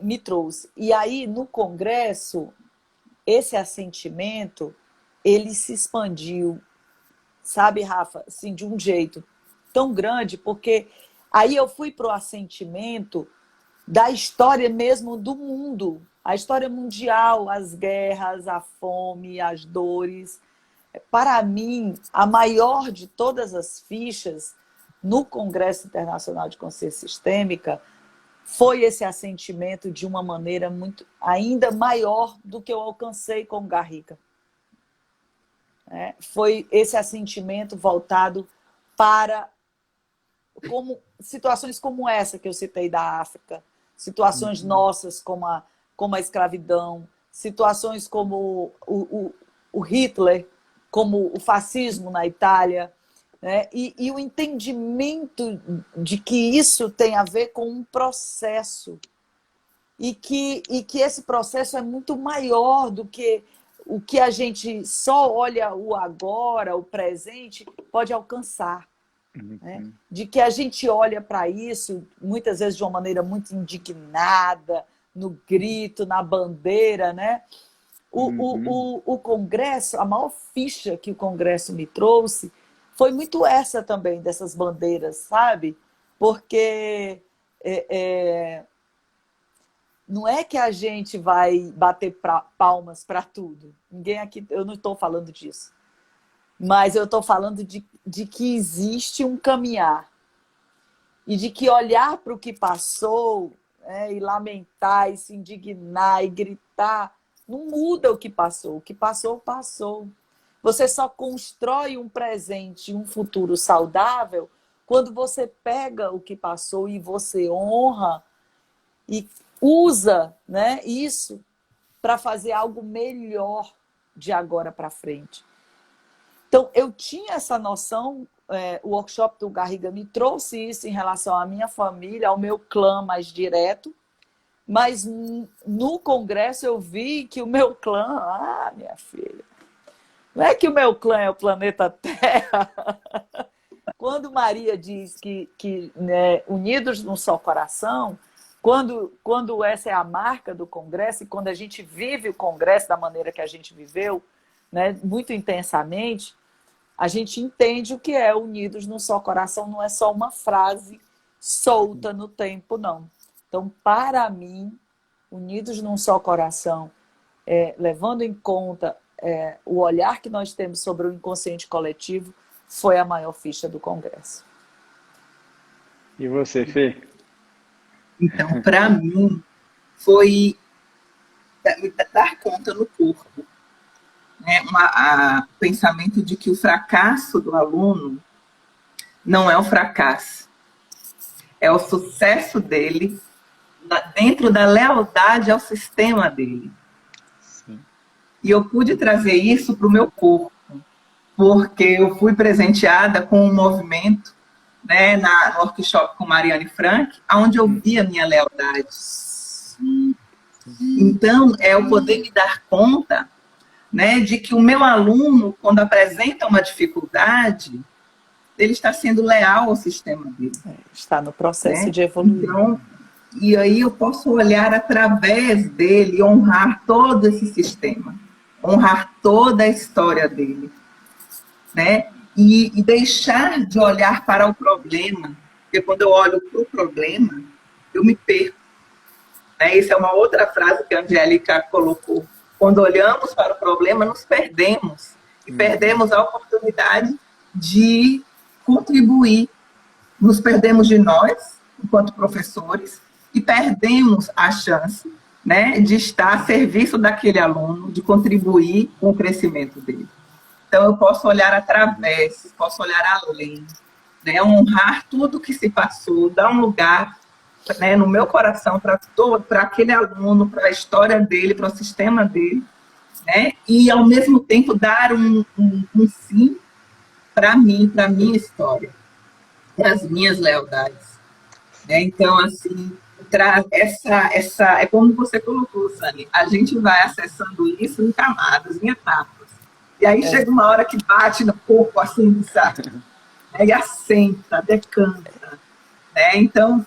me trouxe. E aí, no congresso, esse assentimento, ele se expandiu, sabe, Rafa, assim, de um jeito tão grande, porque aí eu fui para o assentimento da história mesmo do mundo, a história mundial, as guerras, a fome, as dores. Para mim, a maior de todas as fichas no Congresso Internacional de Consciência Sistêmica foi esse assentimento de uma maneira muito ainda maior do que eu alcancei com o Garriga. Foi esse assentimento voltado para situações como essa que eu citei da África, situações nossas como a escravidão, situações como o Hitler, como o fascismo na Itália, né? E o entendimento de que isso tem a ver com um processo e que esse processo é muito maior do que o que a gente só olha o agora, o presente, pode alcançar. Né? De que a gente olha para isso, muitas vezes de uma maneira muito indignada, no grito, na bandeira, né? O Congresso, a maior ficha que o Congresso me trouxe foi muito essa também, dessas bandeiras, sabe? Porque não é que a gente vai bater palmas para tudo. Ninguém aqui, eu não estou falando disso. Mas eu estou falando de que existe um caminhar. E de que olhar para o que passou, e lamentar, e se indignar, e gritar, não muda o que passou. O que passou, passou. Você só constrói um presente e um futuro saudável quando você pega o que passou e você honra e usa, né, isso para fazer algo melhor de agora para frente. Então, eu tinha essa noção, o workshop do Garriga me trouxe isso em relação à minha família, ao meu clã mais direto, mas no congresso eu vi que o meu clã, minha filha, não é que o meu clã é o planeta Terra. Quando Maria diz que né, unidos num só coração, quando essa é a marca do congresso, e quando a gente vive o congresso da maneira que a gente viveu, né, muito intensamente, a gente entende o que é unidos num só coração, não é só uma frase solta no tempo, não. Então, para mim, unidos num só coração, levando em conta o olhar que nós temos sobre o inconsciente coletivo, foi a maior ficha do Congresso. E você, Fê? Então, para mim, foi dar conta no corpo. O pensamento de que o fracasso do aluno não é o fracasso, é o sucesso dele dentro da lealdade ao sistema dele. Sim. E eu pude trazer isso para o meu corpo, porque eu fui presenteada com um movimento, né, no workshop com Mariane Frank, onde eu vi a minha lealdade. Então, é o poder me dar conta, né, de que o meu aluno, quando apresenta uma dificuldade, ele está sendo leal ao sistema dele. Está no processo de evoluir. Então, e aí eu posso olhar através dele e honrar todo esse sistema, honrar toda a história dele, né? E deixar de olhar para o problema, porque quando eu olho para o problema, eu me perco. Né? Essa é uma outra frase que a Angélica colocou. Quando olhamos para o problema, nos perdemos. E perdemos a oportunidade de contribuir. Nos perdemos de nós, enquanto professores, e perdemos a chance, né, de estar a serviço daquele aluno, de contribuir com o crescimento dele. Então, eu posso olhar através, posso olhar além, né, honrar tudo que se passou, dar um lugar, né, no meu coração para aquele aluno, para a história dele, para o sistema dele, né? E, ao mesmo tempo, dar um fim para mim, para a minha história, para as minhas lealdades. Né? Então, assim, é como você colocou, Sani, a gente vai acessando isso em camadas, em etapas. E aí chega uma hora que bate no corpo, assim, sabe? E assenta, decanta. Né? Então,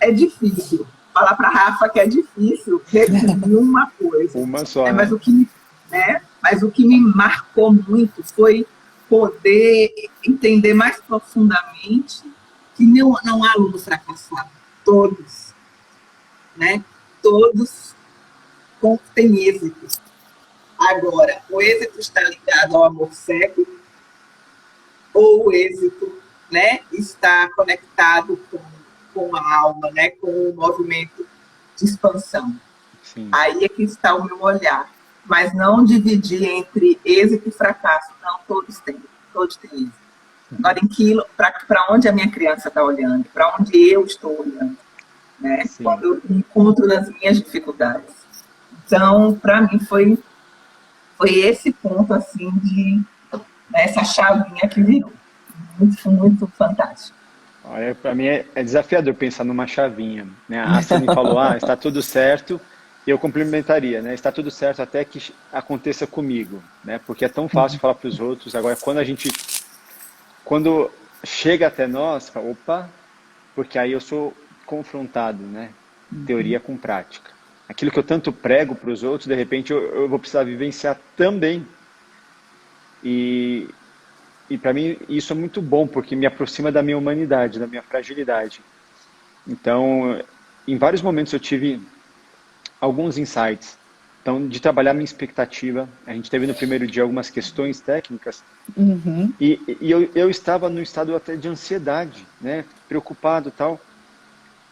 é difícil. Falar para a Rafa que é difícil definir uma coisa. Uma só, né? né? Mas o que me marcou muito foi poder entender mais profundamente que não há aluno fracassado. Todos. Né? Todos têm êxito. Agora, o êxito está ligado ao amor cego ou o êxito, né, está conectado com a alma, né, com o movimento de expansão. Sim. Aí é que está o meu olhar. Mas não dividir entre êxito e fracasso. Não, todos têm êxito. Agora, para onde a minha criança está olhando? Para onde eu estou olhando? Né? Quando eu me encontro nas minhas dificuldades. Então, para mim, foi esse ponto, assim, essa chavinha que virou. Muito, muito fantástico. Para mim é desafiador pensar numa chavinha. Né? A Sani falou, está tudo certo, eu complementaria, né? Está tudo certo até que aconteça comigo, né? Porque é tão fácil falar para os outros. Agora, quando chega até nós, fala, opa, porque aí eu sou confrontado, né? Teoria com prática. Aquilo que eu tanto prego para os outros, de repente eu vou precisar vivenciar também. E para mim isso é muito bom, porque me aproxima da minha humanidade, da minha fragilidade. Então, em vários momentos eu tive alguns insights. Então, de trabalhar minha expectativa, a gente teve no primeiro dia algumas questões técnicas, e eu estava num estado até de ansiedade, né? Preocupado e tal.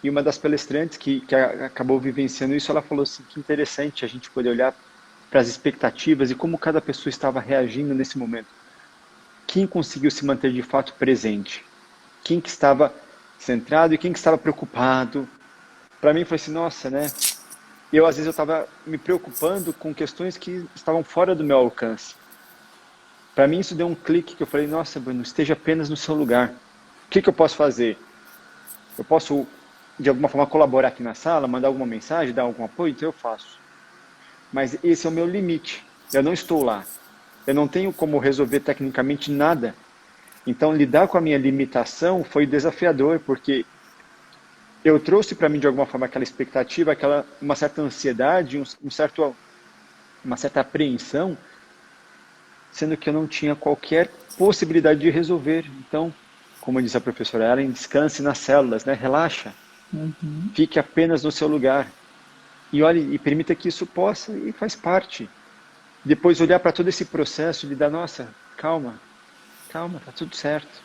E uma das palestrantes que acabou vivenciando isso, ela falou assim, que interessante a gente poder olhar para as expectativas e como cada pessoa estava reagindo nesse momento. Quem conseguiu se manter de fato presente? Quem que estava centrado e quem que estava preocupado? Para mim foi assim, nossa, né? Às vezes eu estava me preocupando com questões que estavam fora do meu alcance. Para mim isso deu um clique que eu falei, nossa, Bruno, esteja apenas no seu lugar. O que eu posso fazer? Eu posso, de alguma forma, colaborar aqui na sala, mandar alguma mensagem, dar algum apoio? Então eu faço. Mas esse é o meu limite. Eu não estou lá. Eu não tenho como resolver tecnicamente nada. Então, lidar com a minha limitação foi desafiador, porque eu trouxe para mim, de alguma forma, aquela expectativa, uma certa ansiedade, uma certa apreensão, sendo que eu não tinha qualquer possibilidade de resolver. Então, como diz a professora Ellen, descanse nas células, né? Relaxa. Fique apenas no seu lugar. E olhe, e permita que isso possa e faz parte. Depois olhar para todo esse processo e lidar, nossa, calma, tá tudo certo.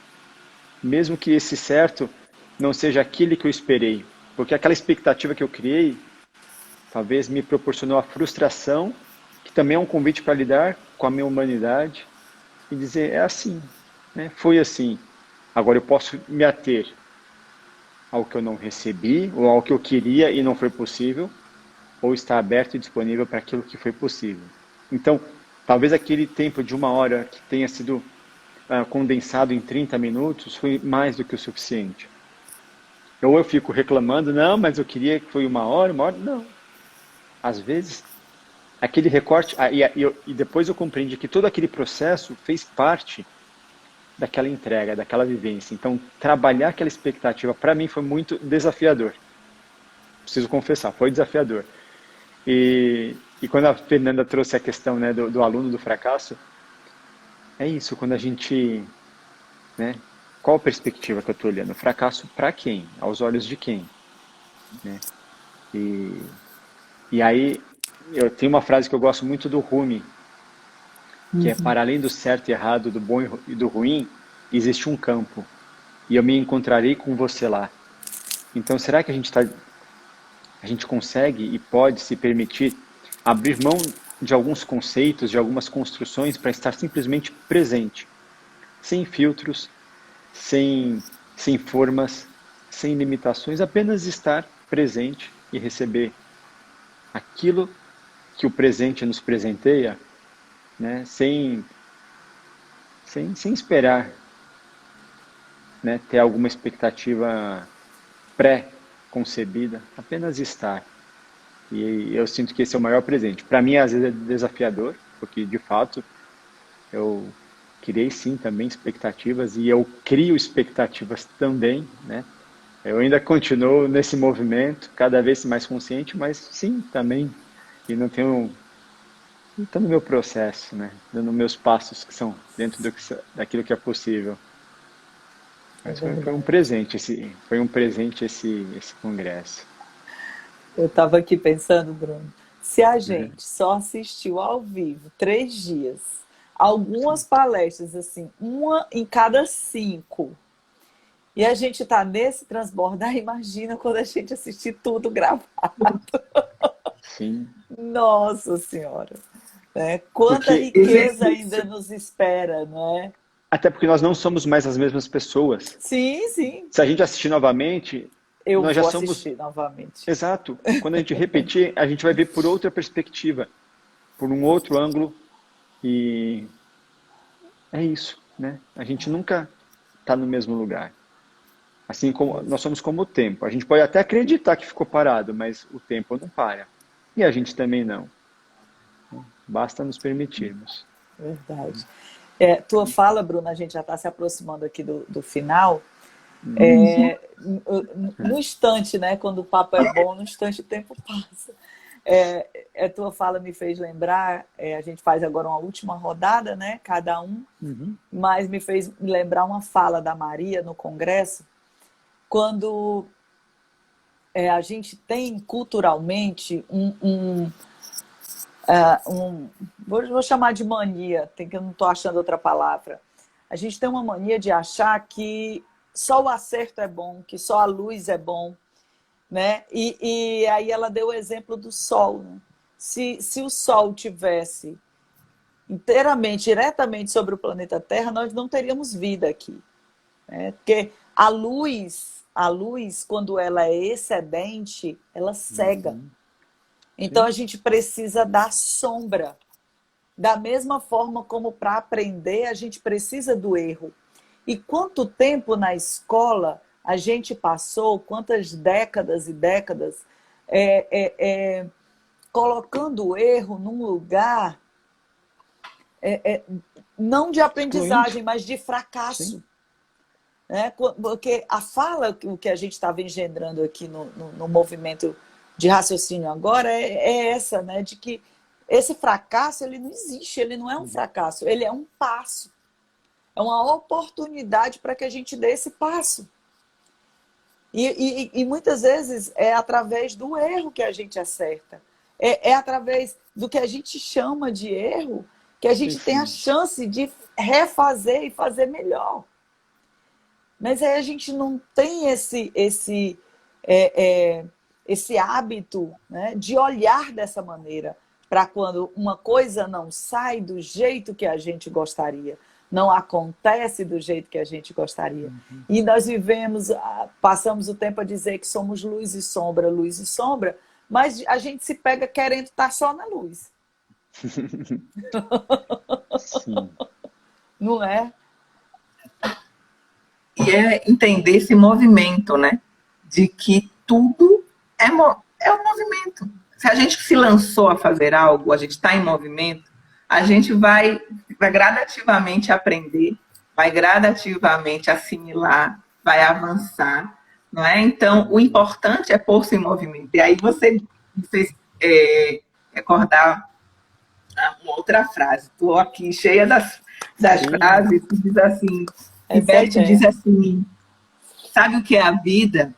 Mesmo que esse certo não seja aquele que eu esperei, porque aquela expectativa que eu criei, talvez me proporcionou a frustração, que também é um convite para lidar com a minha humanidade e dizer, é assim, né? Foi assim. Agora eu posso me ater ao que eu não recebi, ou ao que eu queria e não foi possível, ou estar aberto e disponível para aquilo que foi possível. Então, talvez aquele tempo de 1 hora que tenha sido condensado em 30 minutos foi mais do que o suficiente. Ou eu fico reclamando, não, mas eu queria que foi 1 hora, não. Às vezes, aquele recorte, e depois eu compreendi que todo aquele processo fez parte daquela entrega, daquela vivência. Então, trabalhar aquela expectativa, para mim, foi muito desafiador. Preciso confessar, foi desafiador. E quando a Fernanda trouxe a questão, né, do aluno do fracasso, é isso, quando a gente, né, qual a perspectiva que eu estou olhando? Fracasso para quem? Aos olhos de quem? Né? E aí, eu tenho uma frase que eu gosto muito do Rumi, que é, para além do certo e errado, do bom e do ruim, existe um campo, e eu me encontrarei com você lá. Então, será que a gente consegue e pode se permitir abrir mão de alguns conceitos, de algumas construções, para estar simplesmente presente, sem filtros, sem formas, sem limitações, apenas estar presente e receber aquilo que o presente nos presenteia, né? Sem esperar, né? Ter alguma expectativa pré-concebida, apenas estar. E eu sinto que esse é o maior presente. Para mim, às vezes, é desafiador, porque, de fato, eu criei, sim, também expectativas, e eu crio expectativas também, né? Eu ainda continuo nesse movimento, cada vez mais consciente, mas, sim, também. E não tenho... Estou no meu processo, né? Dando meus passos que são dentro daquilo que é possível. É Mas foi um verdade. presente esse congresso. Eu estava aqui pensando, Bruno, se a Uhum. gente só assistiu ao vivo 3 dias, algumas palestras, assim, uma em cada 5, e a gente está nesse transbordar, imagina quando a gente assistir tudo gravado. Sim, Nossa Senhora! Né? Quanta porque riqueza ainda Exercício. nos espera, não é? até porque nós não somos mais as mesmas pessoas. Sim, sim. Se a gente assistir novamente, Eu nós já vou somos. assistir novamente. Exato. Quando a gente repetir, a gente vai ver por outra perspectiva, por um outro ângulo, e é isso, né? A gente nunca está no mesmo lugar. Assim como nós somos como o tempo. A gente pode até acreditar que ficou parado, mas o tempo não para. E a gente também não. Basta nos permitirmos. Verdade. Tua fala, Bruna, a gente já está se aproximando aqui do final. Uhum. No instante, né? Quando o papo é bom, no instante o tempo passa. Tua fala me fez lembrar, a gente faz agora uma última rodada, né? Cada um, Uhum. mas me fez lembrar uma fala da Maria no Congresso, quando a gente tem culturalmente vou chamar de mania, que eu não estou achando outra palavra. A gente tem uma mania de achar que só o acerto é bom, que só a luz é bom, né? E aí ela deu o exemplo do sol, né? Se o sol tivesse inteiramente, diretamente sobre o planeta Terra, nós não teríamos vida aqui, né? Porque a luz, quando ela é excedente, ela cega. Uhum. Então Sim. a gente precisa da sombra. Da mesma forma como para aprender a gente precisa do erro. E quanto tempo na escola a gente passou, quantas décadas e décadas, colocando o erro num lugar não de Excluinte. aprendizagem, mas de Sim. fracasso. Né? Porque a fala, o que a gente estava engendrando aqui no movimento de raciocínio agora é essa, né? De que esse fracasso ele não existe, ele não é um fracasso, ele é um passo. É uma oportunidade para que a gente dê esse passo. E muitas vezes é através do erro que a gente acerta. É através do que a gente chama de erro que a gente tem a Perfeito. chance de refazer e fazer melhor. Mas aí a gente não tem esse hábito, né, de olhar dessa maneira para quando uma coisa não sai do jeito que a gente gostaria, não acontece do jeito que a gente gostaria. E nós passamos o tempo a dizer que somos luz e sombra, mas a gente se pega querendo estar só na luz. Sim. Não é? E é entender esse movimento, né? De que tudo é um movimento. Se a gente se lançou a fazer algo, a gente está em movimento, a gente vai gradativamente aprender, vai gradativamente assimilar, vai avançar, não é? Então, o importante é pôr-se em movimento. E aí você me fez recordar uma outra frase. Estou aqui cheia das Sim. frases que diz assim, Essa é a Ivete diz ideia. assim, sabe o que é a vida?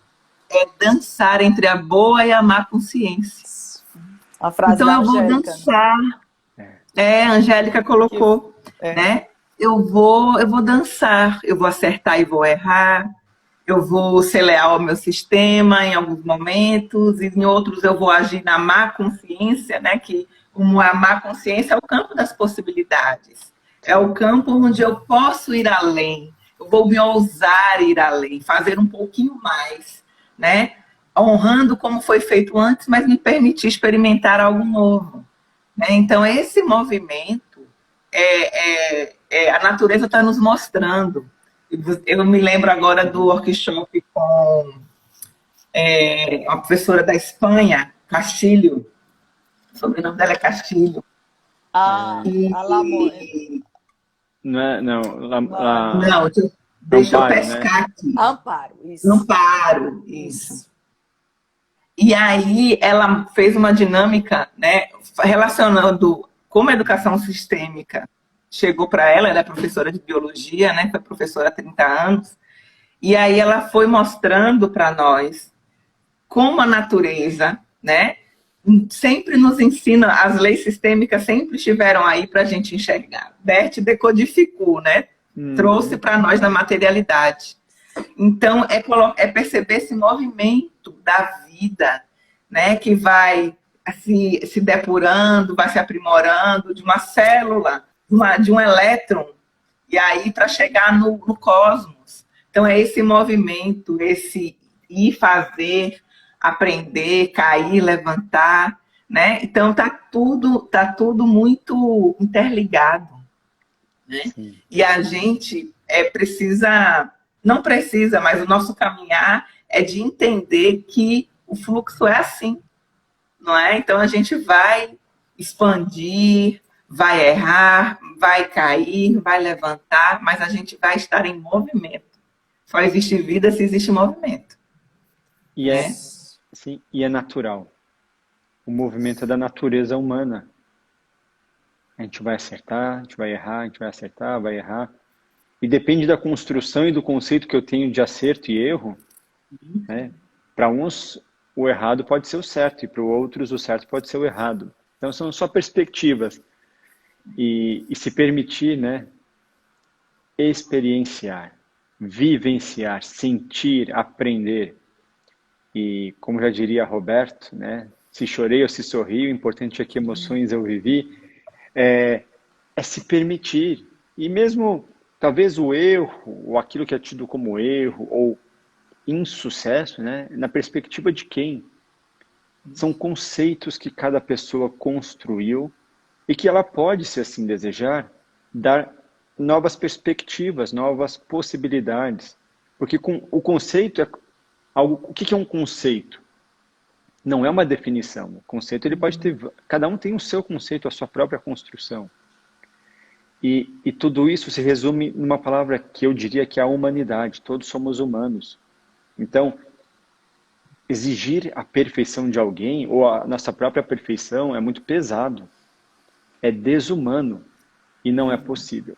É dançar entre a boa e a má consciência. A frase Então da eu vou Angélica, né? dançar. A Angélica Que, colocou, é, né? Eu vou dançar, eu vou acertar e vou errar, eu vou ser leal ao meu sistema em alguns momentos, e em outros eu vou agir na má consciência, né? Que a má consciência é o campo das possibilidades, é o Sim. campo onde eu posso ir além, eu vou me ousar ir além, fazer um pouquinho mais, né? Honrando como foi feito antes, mas me permitir experimentar algo novo. né? Então, esse movimento, a natureza está nos mostrando. Eu me lembro agora do workshop com uma professora da Espanha, Castilho, o sobrenome dela é Castilho. Ah, a Lamor. Não, deixa eu Amparo, pescar né? aqui. Amparo, isso. Amparo, isso. E aí ela fez uma dinâmica, né, relacionando como a educação sistêmica chegou para ela é professora de biologia, né, foi professora há 30 anos, e aí ela foi mostrando para nós como a natureza, né, sempre nos ensina, as leis sistêmicas sempre estiveram aí para a gente enxergar. Bert decodificou, né, trouxe para nós na materialidade. Então, é perceber esse movimento da vida, né, que vai se depurando, vai se aprimorando de uma célula, de um elétron, e aí para chegar no cosmos. Então, é esse movimento, esse ir fazer, aprender, cair, levantar, né? Então, tá tudo muito interligado, né? E a gente não precisa, mas o nosso caminhar é de entender que o fluxo é assim, não é? Então, a gente vai expandir, vai errar, vai cair, vai levantar, mas a gente vai estar em movimento. Só existe vida se existe movimento. E sim, e é natural. O movimento é da natureza humana. A gente vai acertar, a gente vai errar, a gente vai acertar, vai errar. E depende da construção e do conceito que eu tenho de acerto e erro, né? Para uns, o errado pode ser o certo, e para outros, o certo pode ser o errado. Então, são só perspectivas. E se permitir, né, experienciar, vivenciar, sentir, aprender. E, como já diria Roberto, né, se chorei ou se sorri, o importante é que emoções eu vivi, é se permitir. E mesmo, talvez o erro, ou aquilo que é tido como erro, ou insucesso, né, na perspectiva de quem? São conceitos que cada pessoa construiu e que ela pode, se assim desejar, dar novas perspectivas, novas possibilidades. Porque o conceito é algo... O que é um conceito? Não é uma definição. O conceito, ele pode ter... Cada um tem o seu conceito, a sua própria construção. E tudo isso se resume numa palavra que eu diria que é a humanidade. Todos somos humanos. Então, exigir a perfeição de alguém, ou a nossa própria perfeição, é muito pesado. É desumano e não é possível.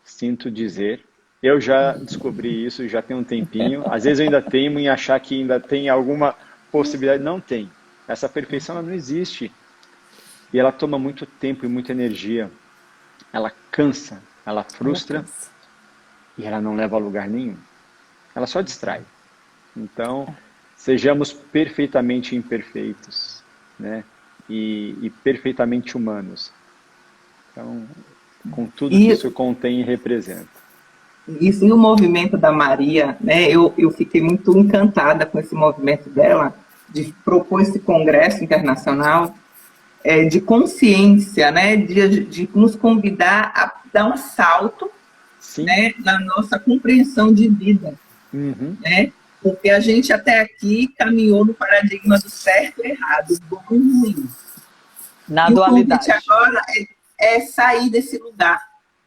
Sinto dizer, eu já descobri isso, já tem um tempinho. Às vezes eu ainda teimo em achar que ainda tem alguma possibilidade. Não tem. Essa perfeição ela não existe. E ela toma muito tempo e muita energia. Ela cansa, ela frustra e ela não leva a lugar nenhum. Ela só distrai. Então, sejamos perfeitamente imperfeitos, né? E perfeitamente humanos. Então, com tudo que isso contém e representa. Isso, e o movimento da Maria, né? Eu fiquei muito encantada com esse movimento dela, de propor esse congresso internacional, de consciência, né? De nos convidar a dar um salto, né? Na nossa compreensão de vida. Né? Porque a gente até aqui caminhou no paradigma do certo e errado, bom e ruim. Na e dualidade. O convite agora é sair desse lugar.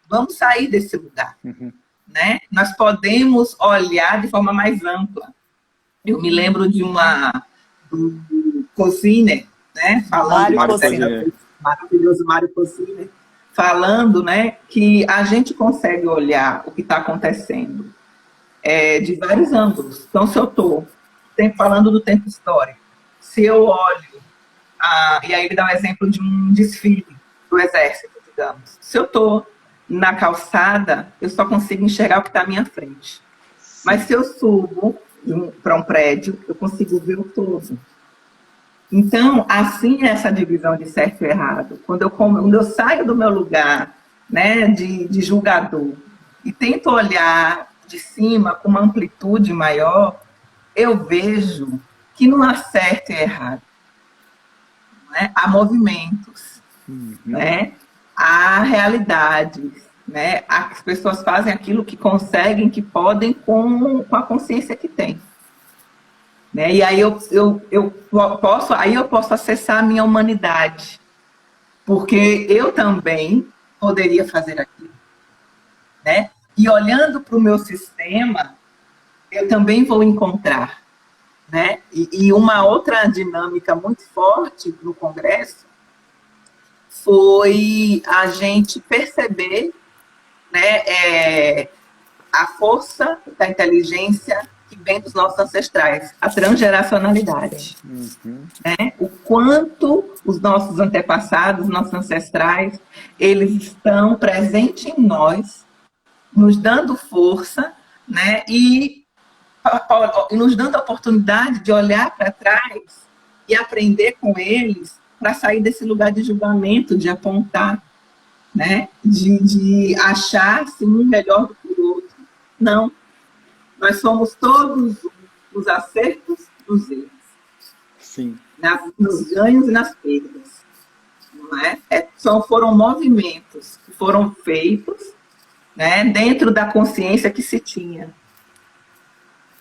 Vamos sair desse lugar. Né? Nós podemos olhar de forma mais ampla. Eu me lembro de do Cosiner, né? Falando maravilhoso Mário Cosiner, falando, né, que a gente consegue olhar o que está acontecendo de vários ângulos. Então, se eu estou falando do tempo histórico, se eu olho, e aí ele dá um exemplo de um desfile do exército, digamos. Se eu estou na calçada, eu só consigo enxergar o que está à minha frente. Mas se eu subo para um prédio, eu consigo ver o todo. Então, assim é essa divisão de certo e errado. Quando eu saio do meu lugar, né, de julgador e tento olhar de cima com uma amplitude maior, eu vejo que não há certo e errado. Né? Há movimentos. né? Há realidades, né? As pessoas fazem aquilo que conseguem, que podem, com a consciência que têm. Né? E aí eu posso acessar a minha humanidade, porque eu também poderia fazer aquilo, né? E olhando para o meu sistema, eu também vou encontrar, né? E uma outra dinâmica muito forte no Congresso foi a gente perceber, né, a força da inteligência que vem dos nossos ancestrais, a transgeracionalidade. Né? O quanto os nossos antepassados, nossos ancestrais, eles estão presentes em nós, nos dando força, né? E nos dando a oportunidade de olhar para trás e aprender com eles para sair desse lugar de julgamento, de apontar, né? De achar-se um melhor do que o outro. Não. Nós somos todos os acertos dos erros. Sim. Nos ganhos e nas perdas. Não é? Foram movimentos que foram feitos, né, dentro da consciência que se tinha.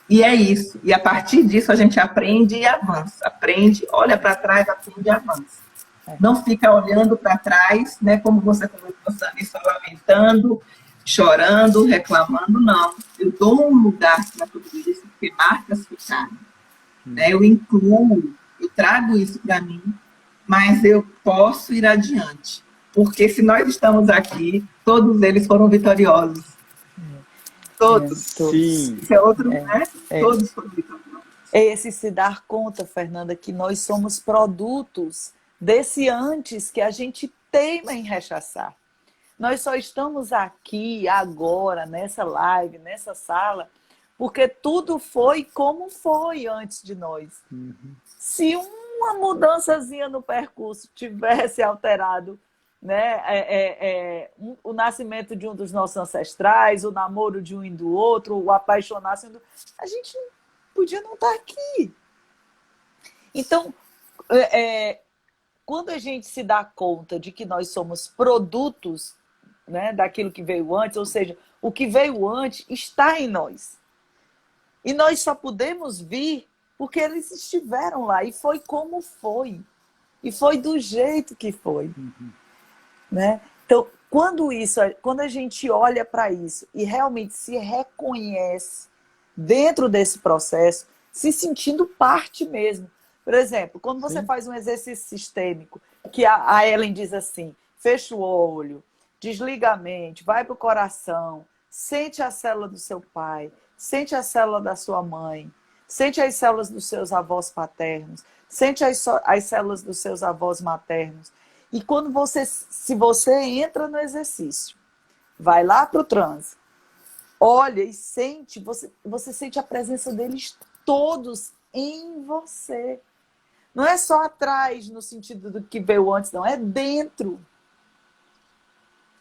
E é isso. E a partir disso a gente aprende e avança. Aprende, olha para trás, aprende e avança. Não fica olhando para trás, né, como você comentou, Sandra, só lamentando, chorando, reclamando, não. Eu dou um lugar para tudo isso, porque marcas ficaram. Né? Eu incluo, eu trago isso para mim, mas eu posso ir adiante. Porque se nós estamos aqui, todos eles foram vitoriosos. Todos. Sim. Isso é outro, né? Todos foram vitoriosos. É esse se dar conta, Fernanda, que nós somos produtos desse antes que a gente teima em rechaçar. Nós só estamos aqui, agora, nessa live, nessa sala, porque tudo foi como foi antes de nós. Se uma mudançazinha no percurso tivesse alterado, né, o nascimento de um dos nossos ancestrais, o namoro de um e do outro, o apaixonar-se, a gente podia não estar aqui. Então, quando a gente se dá conta de que nós somos produtos, né, daquilo que veio antes, ou seja, o que veio antes está em nós. E nós só podemos vir porque eles estiveram lá e foi como foi. E foi do jeito que foi. Né? Então, quando a gente olha para isso e realmente se reconhece dentro desse processo, se sentindo parte mesmo. Por exemplo, quando você faz um exercício sistêmico, que a Ellen diz assim, fecha o olho, desliga a mente, vai para o coração, sente a célula do seu pai, sente a célula da sua mãe, sente as células dos seus avós paternos, sente as células dos seus avós maternos. E quando se você entra no exercício, vai lá para o transe, olha e sente, você sente a presença deles todos em você. Não é só atrás, no sentido do que veio antes, não. É dentro.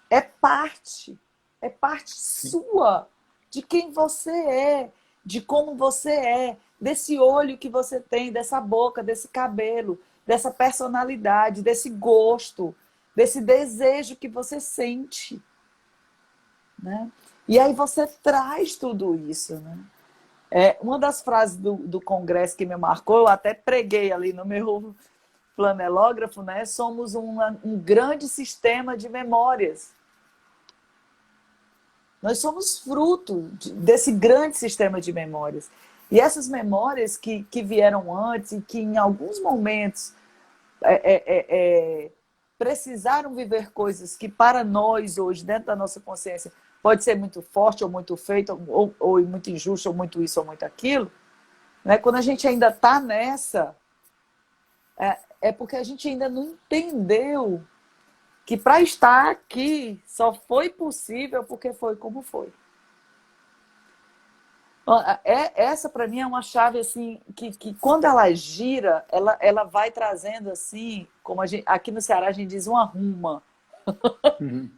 É parte. É parte sua. De quem você é. De como você é. Desse olho que você tem, dessa boca, desse cabelo, dessa personalidade, desse gosto, desse desejo que você sente. Né? E aí você traz tudo isso, né? Uma das frases do congresso que me marcou, eu até preguei ali no meu flanelógrafo, né? Somos um grande sistema de memórias. Nós somos fruto desse grande sistema de memórias. E essas memórias que vieram antes e que em alguns momentos precisaram viver coisas que para nós hoje, dentro da nossa consciência, pode ser muito forte ou muito feito, ou muito injusto, ou muito isso, ou muito aquilo. Né? Quando a gente ainda está nessa, é porque a gente ainda não entendeu que para estar aqui só foi possível porque foi como foi. Essa, para mim, é uma chave assim, que quando ela gira, ela vai trazendo assim, como aqui no Ceará a gente diz, uma ruma.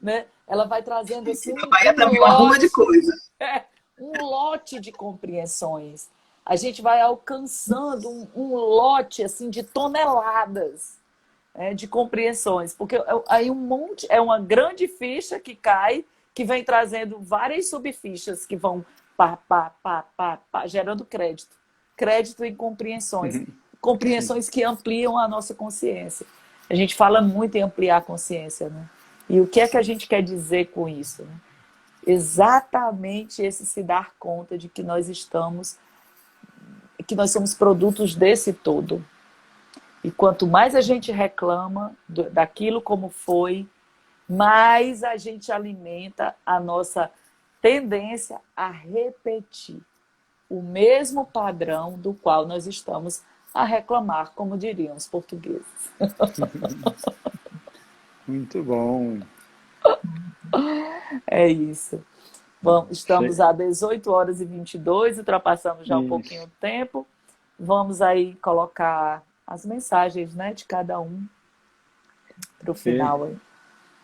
Né? Ela vai trazendo assim, uma ruma de coisa. Um lote de compreensões. A gente vai alcançando um lote assim, de toneladas, de compreensões, porque aí um monte, é uma grande ficha que cai, que vem trazendo várias subfichas que vão gerando crédito. Crédito em compreensões. Sim. Compreensões que ampliam a nossa consciência. A gente fala muito em ampliar a consciência, né? E o que é que a gente quer dizer com isso, né? Exatamente esse se dar conta de que nós somos produtos desse todo. E quanto mais a gente reclama daquilo como foi, mais a gente alimenta a nossa tendência a repetir o mesmo padrão do qual nós estamos a reclamar, como diriam os portugueses. Muito bom. É isso. Bom, estamos Che- a 18h22, ultrapassamos já um pouquinho Isso. o tempo. Vamos aí colocar as mensagens, né, de cada um para o Fê, final aí.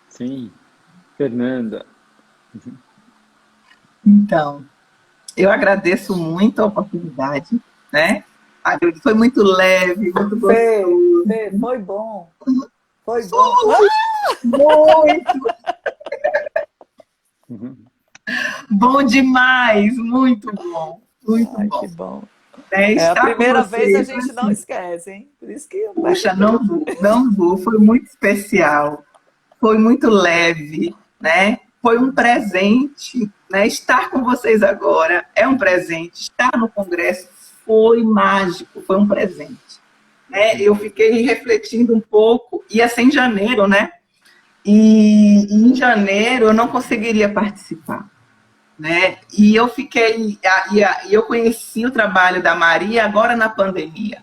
sim. Fernanda. Então, eu agradeço muito a oportunidade, né? Foi muito leve, muito Fê, gostoso. foi bom. Foi bom. Muito Uhum. bom demais, muito bom, muito Ai, que bom. bom. Né? É, a Estar com primeira vez a vocês, gente não assim, esquece, hein? Por isso que eu poxa, perguntei. não vou, foi muito especial, foi muito leve, né? Foi um presente, né? Estar com vocês agora é um presente, estar no congresso foi mágico, foi um presente. Né? Eu fiquei refletindo um pouco, ia ser em janeiro, né? E em janeiro eu não conseguiria participar, né? E eu fiquei, e eu conheci o trabalho da Maria agora na pandemia.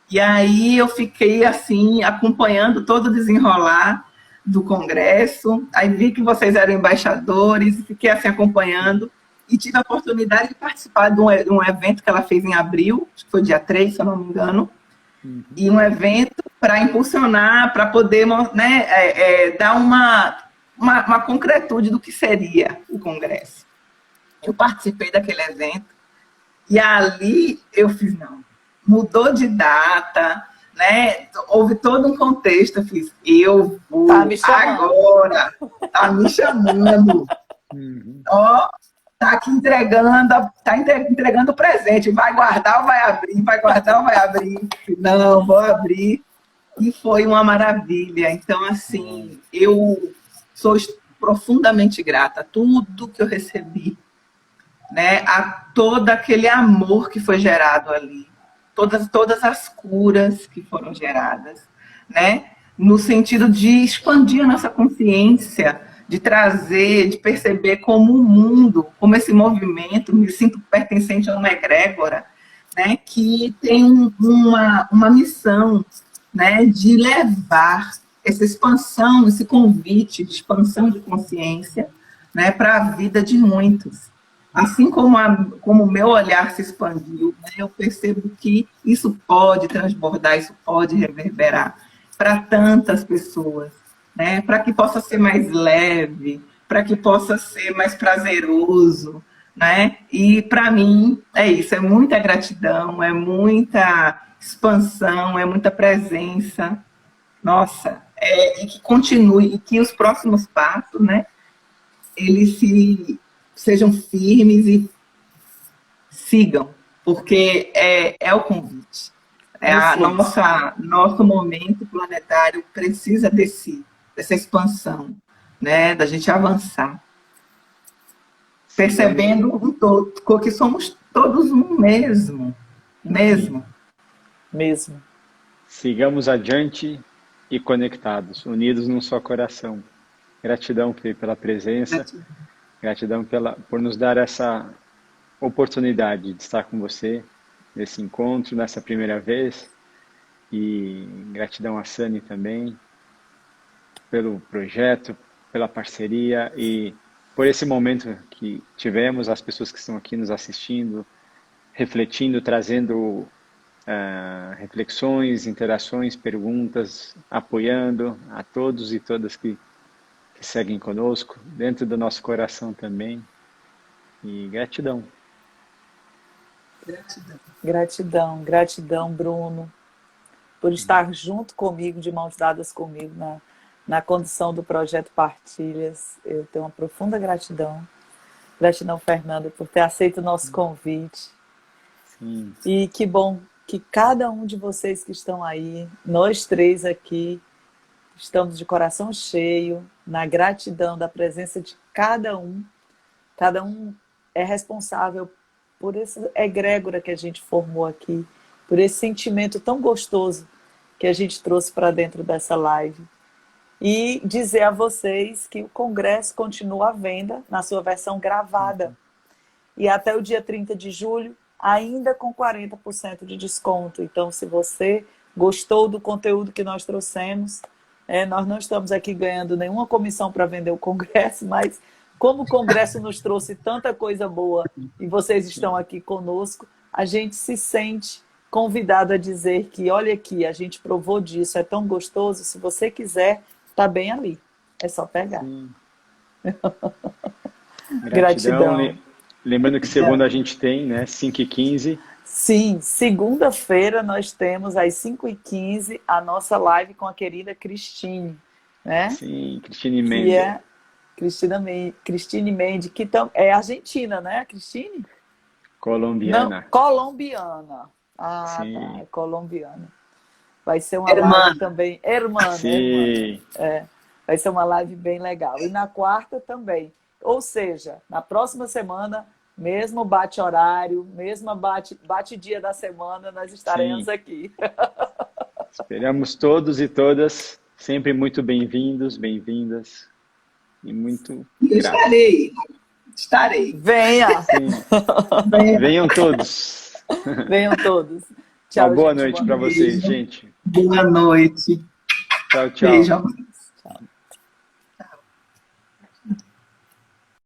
E aí eu fiquei assim acompanhando todo o desenrolar do congresso. Aí vi que vocês eram embaixadores, fiquei assim acompanhando e tive a oportunidade de participar de um evento que ela fez em abril, acho que foi dia 3, se eu não me engano, Uhum. e um evento para impulsionar, para poder, né, dar uma concretude do que seria o Congresso. Eu participei daquele evento e ali eu fiz, não, mudou de data, né? Houve todo um contexto, eu fiz, eu Tá vou me chamando. agora, tá me chamando, Uhum. ó, tá aqui entregando, entregando o presente, vai guardar ou vai abrir, vai guardar ou vai abrir? Não, vou abrir. E foi uma maravilha. Então, Bom. assim, eu sou profundamente grata a tudo que eu recebi, né? A todo aquele amor que foi gerado ali, todas as curas que foram geradas, né? No sentido de expandir a nossa consciência, de trazer, de perceber como o mundo, como esse movimento, me sinto pertencente a uma egrégora, né? Que tem uma missão, né? De levar essa expansão, esse convite de expansão de consciência, né? Para a vida de muitos. Assim como o meu olhar se expandiu, né, eu percebo que isso pode transbordar, isso pode reverberar para tantas pessoas, né, para que possa ser mais leve, para que possa ser mais prazeroso, né? E para mim é isso, é muita gratidão, é muita expansão, é muita presença. Nossa, e que continue, e que os próximos passos, né, eles sejam firmes e sigam, porque é o convite. Isso. Nosso momento planetário precisa dessa expansão, né, da gente avançar, Sigamos, percebendo um todo, que somos todos um mesmo. Mesmo. sigamos adiante e conectados, unidos num só coração. Gratidão, Fê, pela presença. Gratidão por nos dar essa oportunidade de estar com você nesse encontro, nessa primeira vez. E gratidão a Sani também pelo projeto, pela parceria e por esse momento que tivemos, as pessoas que estão aqui nos assistindo, refletindo, trazendo reflexões, interações, perguntas, apoiando a todos e todas que seguem conosco, dentro do nosso coração também. E gratidão. Gratidão. Gratidão, gratidão, Bruno. por estar junto comigo, de mãos dadas comigo na condução do projeto Partilhas. Eu tenho uma profunda gratidão. Gratidão, Fernanda, por ter aceito o nosso convite. Sim. E que bom que cada um de vocês que estão aí, nós três aqui, estamos de coração cheio, na gratidão da presença de cada um. Cada um é responsável por essa egrégora que a gente formou aqui, por esse sentimento tão gostoso que a gente trouxe para dentro dessa live. E dizer a vocês que o congresso continua à venda na sua versão gravada. E até o dia 30 de julho, ainda com 40% de desconto. Então, se você gostou do conteúdo que nós trouxemos, nós não estamos aqui ganhando nenhuma comissão para vender o congresso, mas como o congresso nos trouxe tanta coisa boa e vocês estão aqui conosco, a gente se sente convidado a dizer que, olha aqui, a gente provou disso, é tão gostoso, se você quiser, tá bem ali. É só pegar. Gratidão. Lembrando que segunda a gente tem, né? 5h15. Sim, segunda-feira nós temos às 5h15 a nossa live com a querida Cristine, né? Sim, Cristine Mendes. Que é Cristine Mendes, que é argentina, né, Cristine? Colombiana. Não, colombiana. Ah, sim. Tá, é colombiana. Vai ser uma live também. Irmã. Vai ser uma live bem legal. E na quarta também. Ou seja, na próxima semana, mesmo bate-horário, mesmo bate-dia da semana, nós estaremos aqui. Esperamos todos e todas sempre muito bem-vindos, bem-vindas. E muito grato. Estarei. Venha! Venham todos. Venham todos. Tchau, uma boa noite para vocês, gente. Boa noite. Tchau, tchau. Beijo.